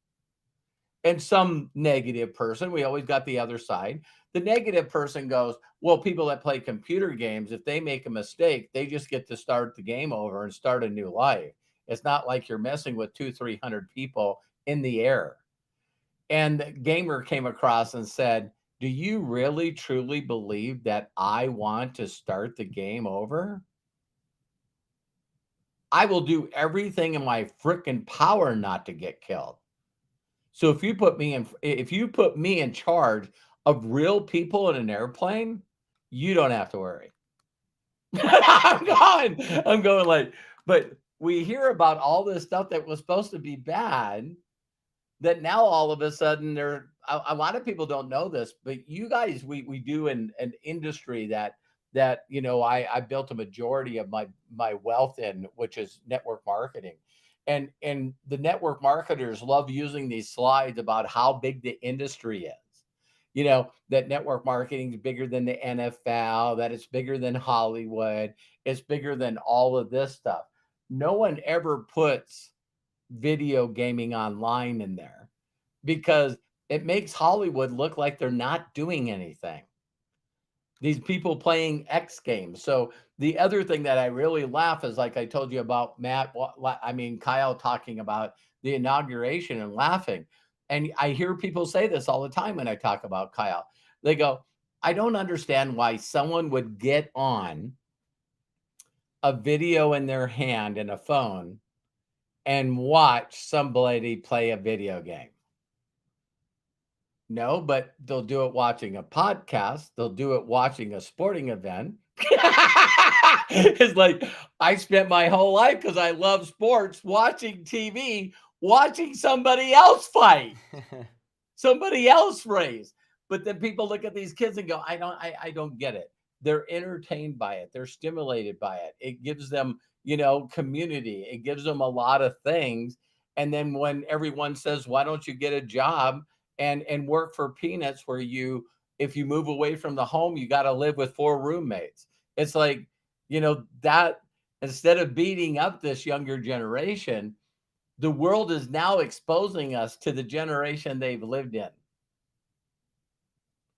And some negative person, we always got the other side. The negative person goes, well, people that play computer games, if they make a mistake, they just get to start the game over and start a new life. It's not like you're messing with 200-300 people in the air. And the gamer came across and said, do you really truly believe that I want to start the game over? I will do everything in my freaking power not to get killed. So if you put me in charge of real people in an airplane, you don't have to worry. I'm going like, but we hear about all this stuff that was supposed to be bad that now all of a sudden a lot of people don't know this, but you guys, we do in an industry that I built a majority of my wealth in, which is network marketing. And the network marketers love using these slides about how big the industry is. That network marketing is bigger than the NFL, that it's bigger than Hollywood, it's bigger than all of this stuff. No one ever puts video gaming online in there because it makes Hollywood look like they're not doing anything. These people playing X games. So the other thing that I really laugh is, like I told you about Kyle talking about the inauguration and laughing. And I hear people say this all the time when I talk about Kyle. They go, I don't understand why someone would get on a video in their hand and a phone and watch somebody play a video game. No, but they'll do it watching a podcast. They'll do it watching a sporting event. It's like I spent my whole life, because I love sports, watching TV, watching somebody else fight, somebody else race. But then people look at these kids and go, I don't get it. They're entertained by it. They're stimulated by it. It gives them, community. It gives them a lot of things. And then when everyone says, why don't you get a job and work for peanuts, where if you move away from the home, you got to live with 4 roommates. It's like, that instead of beating up this younger generation, the world is now exposing us to the generation they've lived in.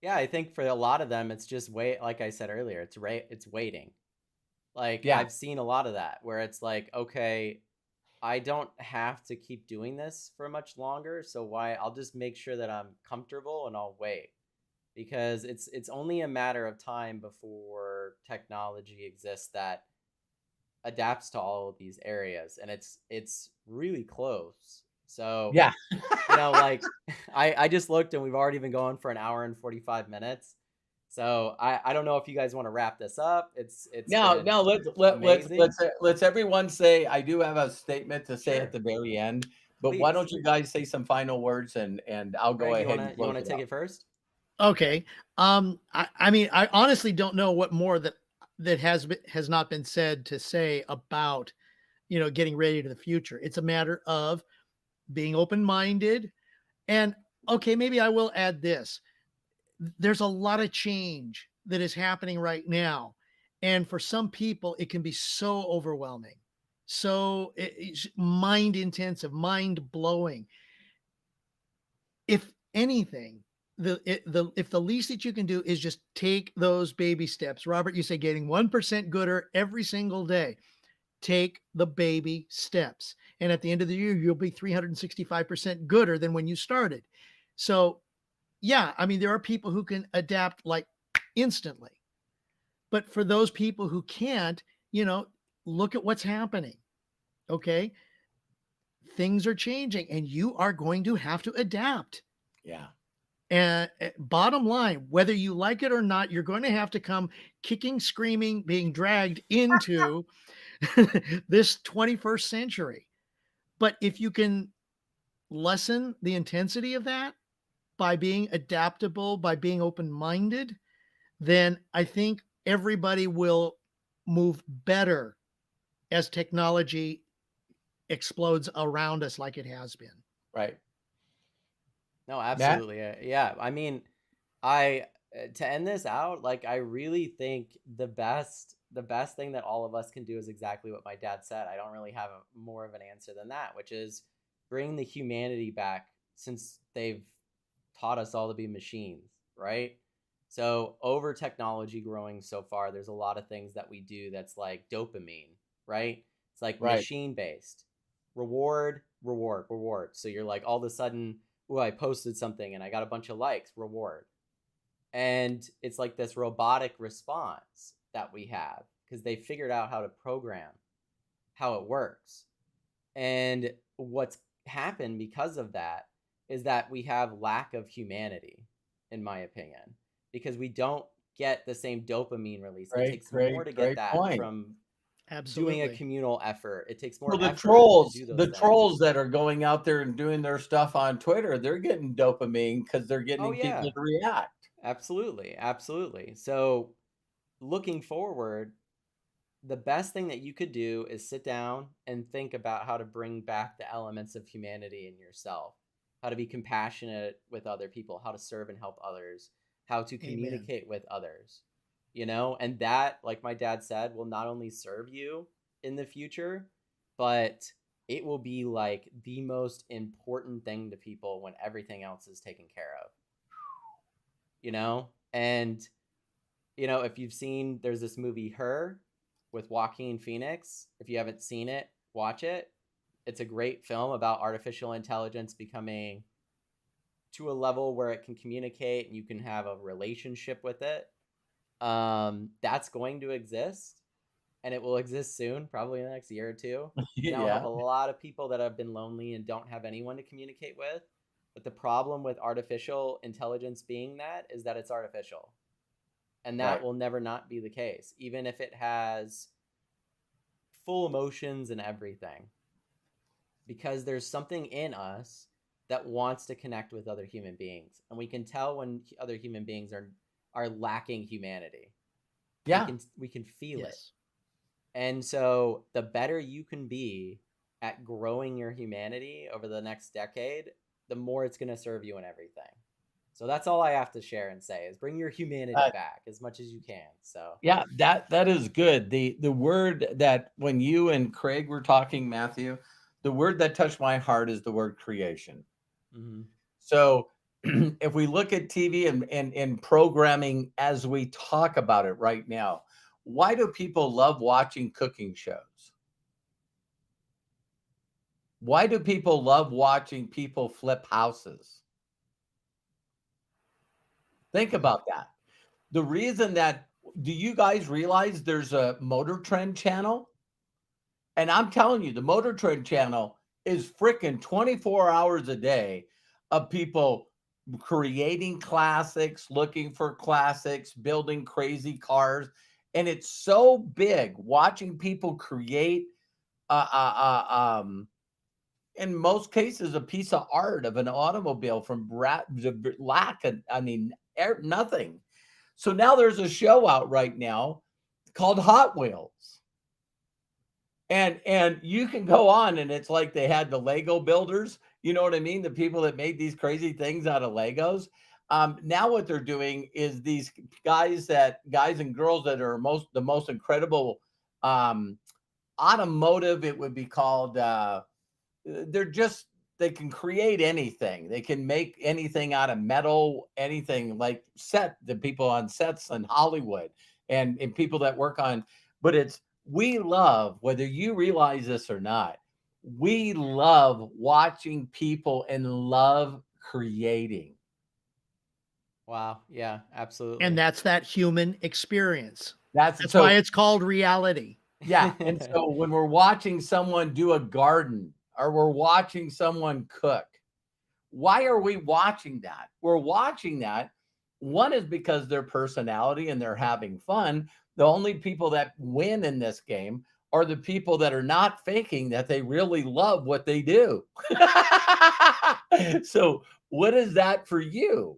Yeah, I think for a lot of them, it's just like I said earlier, it's waiting. Like, Yeah. I've seen a lot of that where it's like, okay, I don't have to keep doing this for much longer, so I'll just make sure that I'm comfortable and I'll wait. Because it's only a matter of time before technology exists that adapts to all of these areas, and it's really close. So Yeah. like I just looked and we've already been going for an hour and 45 minutes. So I don't know if you guys want to wrap this up. It's Now, been let's amazing. let's everyone say, I do have a statement to say Sure. at the very end, but why Please. don't you guys say some final words, and I'll go Greg, ahead and you close wanna it take out. it first? Okay. I mean, I honestly don't know what more that has not been said to say about getting ready to the future. It's a matter of being open-minded. And okay, maybe I will add this. There's a lot of change that is happening right now. And for some people, it can be so overwhelming. So it's mind intensive, mind blowing. If anything, if the least that you can do is just take those baby steps. Robert, you say getting 1% gooder every single day. Take the baby steps. And at the end of the year, you'll be 365% gooder than when you started. So, yeah, I mean, there are people who can adapt like instantly. But for those people who can't, look at what's happening. Okay. Things are changing and you are going to have to adapt. Yeah. And bottom line, whether you like it or not, you're going to have to come kicking, screaming, being dragged into this 21st century. But if you can lessen the intensity of that by being adaptable, by being open-minded, then I think everybody will move better as technology explodes around us like it has been. Right. No, Matt? absolutely. Yeah. I mean, I to end this out, like I really think the best thing that all of us can do is exactly what my dad said. I don't really have more of an answer than that, which is bring the humanity back, since they've taught us all to be machines, right? So over technology growing so far, there's a lot of things that we do that's like dopamine, right? It's like Right. machine based. Reward, reward, reward. So you're like all of a sudden, oh, I posted something and I got a bunch of likes, reward. And it's like this robotic response that we have because they figured out how to program how it works. And what's happened because of that is that we have lack of humanity, in my opinion, because we don't get the same dopamine release. It takes more to get that point. from Absolutely. doing a communal effort. It takes more Well, the effort trolls, to do those the things. trolls that are going out there and doing their stuff on Twitter, they're getting dopamine because they're getting people to react. Absolutely. Absolutely. So looking forward, the best thing that you could do is sit down and think about how to bring back the elements of humanity in yourself, how to be compassionate with other people, how to serve and help others, how to communicate with others, and that, like my dad said, will not only serve you in the future, but it will be like the most important thing to people when everything else is taken care of, and if you've seen, there's this movie Her with Joaquin Phoenix. If you haven't seen it, watch it. It's a great film about artificial intelligence becoming to a level where it can communicate and you can have a relationship with it. That's going to exist, and it will exist soon, probably in the next year or two. Now have a lot of people that have been lonely and don't have anyone to communicate with. But the problem with artificial intelligence being that is that it's artificial. And that will never not be the case, even if it has full emotions and everything. Because there's something in us that wants to connect with other human beings. And we can tell when other human beings are lacking humanity. Yeah. We can feel it. And so the better you can be at growing your humanity over the next decade, the more it's going to serve you in everything. So that's all I have to share and say is bring your humanity back as much as you can. So yeah, that is good. The word that when you and Craig were talking, Matthew, the word that touched my heart is the word creation. Mm-hmm. So if we look at TV and programming as we talk about it right now, why do people love watching cooking shows? Why do people love watching people flip houses? Think about that. The reason that, do you guys realize there's a Motor Trend channel? And I'm telling you, the Motor Trend channel is freaking 24 hours a day of people creating classics, looking for classics, building crazy cars. And it's so big watching people create, in most cases, a piece of art of an automobile from nothing. So now there's a show out right now called Hot Wheels. And you can go on, and it's like they had the Lego builders, you know what I mean? The people that made these crazy things out of Legos. Now what they're doing is these guys and girls that are the most incredible um, automotive, it would be called. They're just they can create anything. They can make anything out of metal, anything like the people on sets in Hollywood and people that work on, but we love, whether you realize this or not, we love watching people and love creating. Wow. Yeah, And absolutely. that's that human experience. That's That's why so it's called reality. Yeah. And so when we're watching someone do a garden or we're watching someone cook, why are we watching that? We're watching that. One is because their personality and they're having fun. The only people that win in this game are the people that are not faking that they really love what they do. So, what is that for you?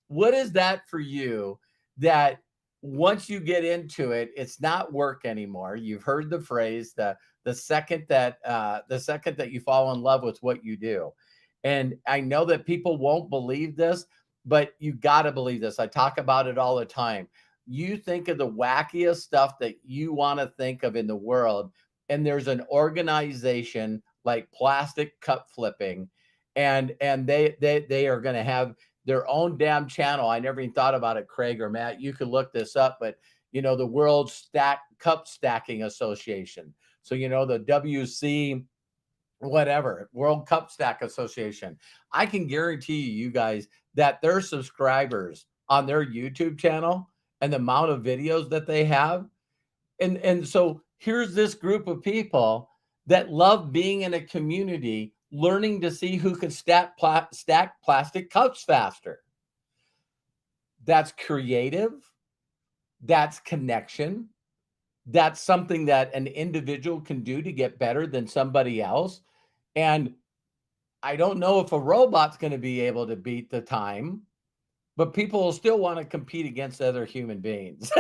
What is that for you that once you get into it, it's not work anymore? You've heard the phrase the second that you fall in love with what you do. And I know that people won't believe this, but you got to believe this. I talk about it all the time. You think of the wackiest stuff that you want to think of in the world, and there's an organization like Plastic Cup Flipping, and they are going to have their own damn channel. I never even thought about it, Craig or Matt. You could look this up, but the World Cup Stacking Association. So the WC whatever, World Cup Stack Association. I can guarantee you guys that their subscribers on their YouTube channel and the amount of videos that they have. And so here's this group of people that love being in a community, learning to see who can stack plastic cups faster. That's creative. That's connection. That's something that an individual can do to get better than somebody else. And I don't know if a robot's going to be able to beat the time, but people will still want to compete against other human beings.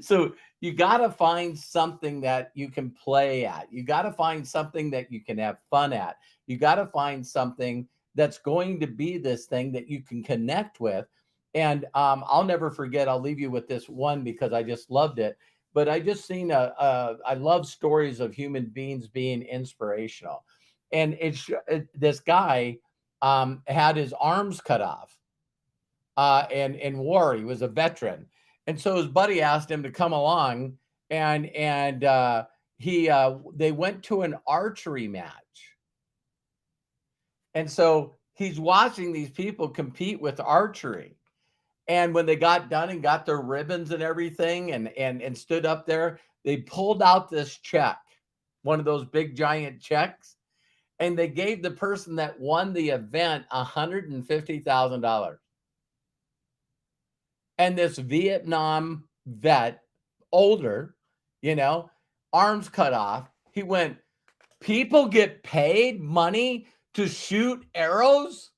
So you got to find something that you can play at. You got to find something that you can have fun at. You got to find something that's going to be this thing that you can connect with. And I'll never forget, I'll leave you with this one because I just loved it. But I just seen I love stories of human beings being inspirational. And this guy had his arms cut off and in war. He was a veteran. And so his buddy asked him to come along, and they went to an archery match. And so he's watching these people compete with archery. And when they got done and got their ribbons and everything and stood up there, they pulled out this check, one of those big giant checks, and they gave the person that won the event $150,000. And this Vietnam vet, older, arms cut off, he went, people get paid money to shoot arrows?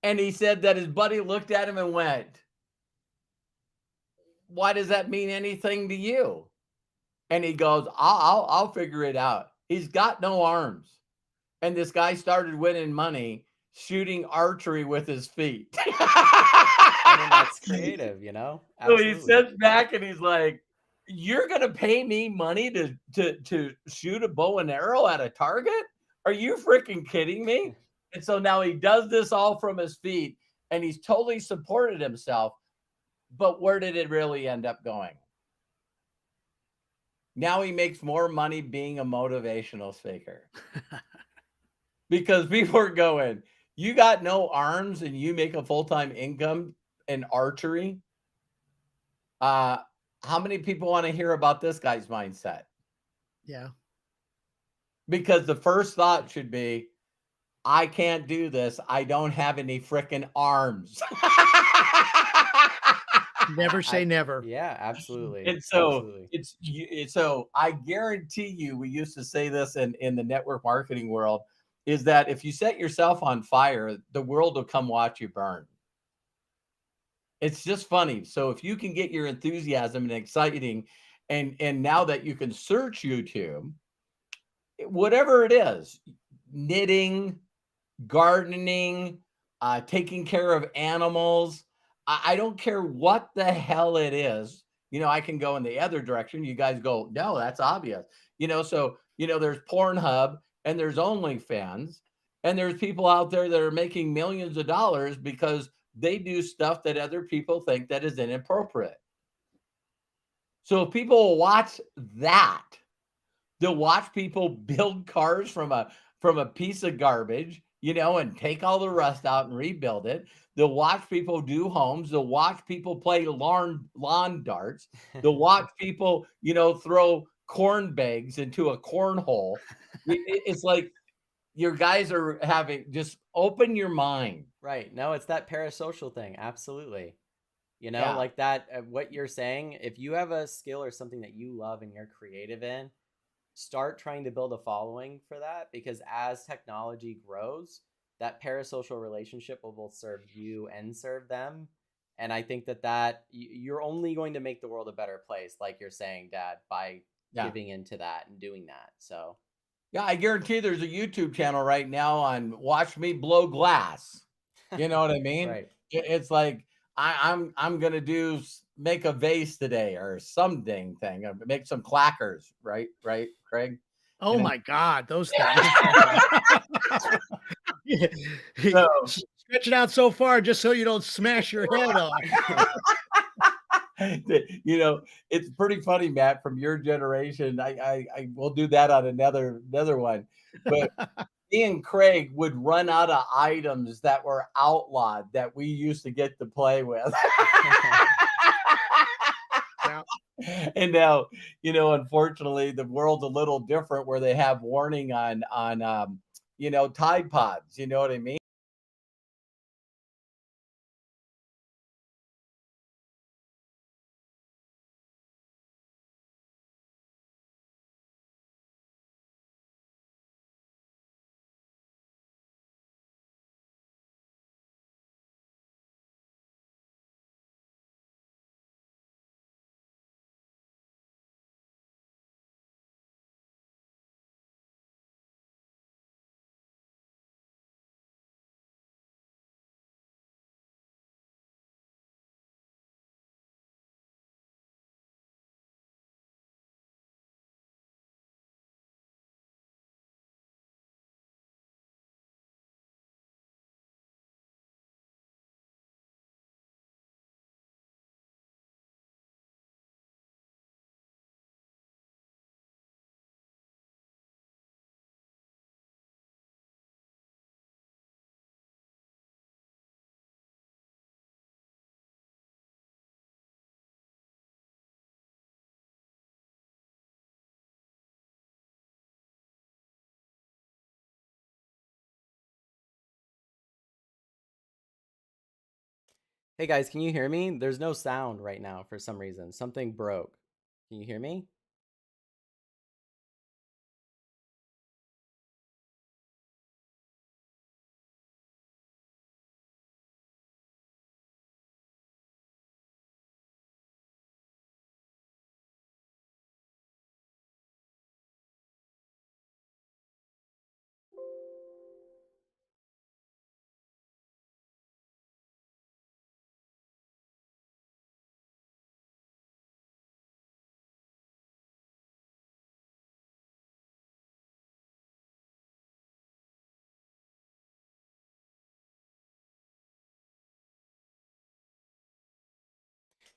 And he said that his buddy looked at him and went, why does that mean anything to you? And he goes, I'll figure it out. He's got no arms. And this guy started winning money shooting archery with his feet. I mean, that's creative, So Absolutely. he sits back and he's like, you're going to pay me money to shoot a bow and arrow at a target? Are you freaking kidding me? And so now he does this all from his feet, and he's totally supported himself. But where did it really end up going? Now he makes more money being a motivational speaker. Because people are going, you got no arms and you make a full-time income in archery? How many people want to hear about this guy's mindset? Yeah. Because the first thought should be, I can't do this. I don't have any freaking arms. Never say never. Yeah, absolutely. And so Absolutely. so I guarantee you, we used to say this in the network marketing world, is that if you set yourself on fire, the world will come watch you burn. It's just funny. So if you can get your enthusiasm and exciting And now that you can search YouTube, whatever it is, knitting, gardening, taking care of animals. I don't care what the hell it is. I can go in the other direction. You guys go, no, that's obvious. So, there's Pornhub and there's OnlyFans, and there's people out there that are making millions of dollars because they do stuff that other people think that is inappropriate. So if people will watch that, they'll watch people build cars from a piece of garbage, and take all the rust out and rebuild it. They'll watch people do homes. They'll watch people play lawn darts. They'll watch people, throw corn bags into a cornhole. It's like your guys are having just open your mind. Right. No, it's that parasocial thing. Absolutely. Yeah. Like that, what you're saying, if you have a skill or something that you love and you're creative in, start trying to build a following for that, because as technology grows, that parasocial relationship will both serve you and serve them. And I think that you're only going to make the world a better place, like you're saying, Dad, by Yeah. giving into that and doing that. So Yeah, I guarantee there's a YouTube channel right now on watch me blow glass. You know what I mean? right. It's like I'm gonna make a vase today or something thing, or make some clackers, right? Right, Craig? Oh You know? my God, those things. So Stretch it out so far just so you don't smash your head off. it's pretty funny, Matt, from your generation. I will do that on another one. But me and Craig would run out of items that were outlawed that we used to get to play with. Yeah. And now, unfortunately, the world's a little different where they have warning on Tide Pods. You know what I mean? Hey guys, can you hear me? There's no sound right now for some reason. Something broke. Can you hear me?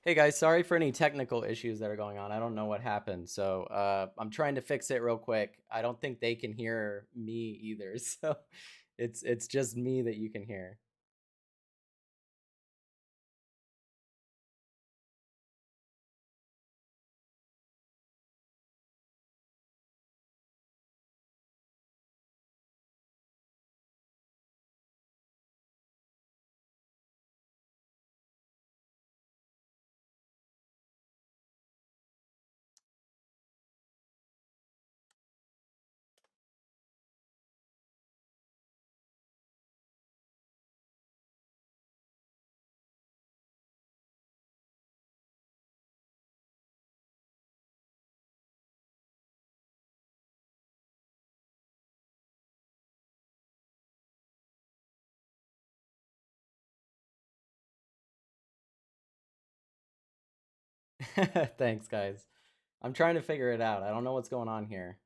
Hey guys, sorry for any technical issues that are going on. I don't know what happened. So I'm trying to fix it real quick. I don't think they can hear me either. So it's just me that you can hear. Thanks, guys. I'm trying to figure it out. I don't know what's going on here.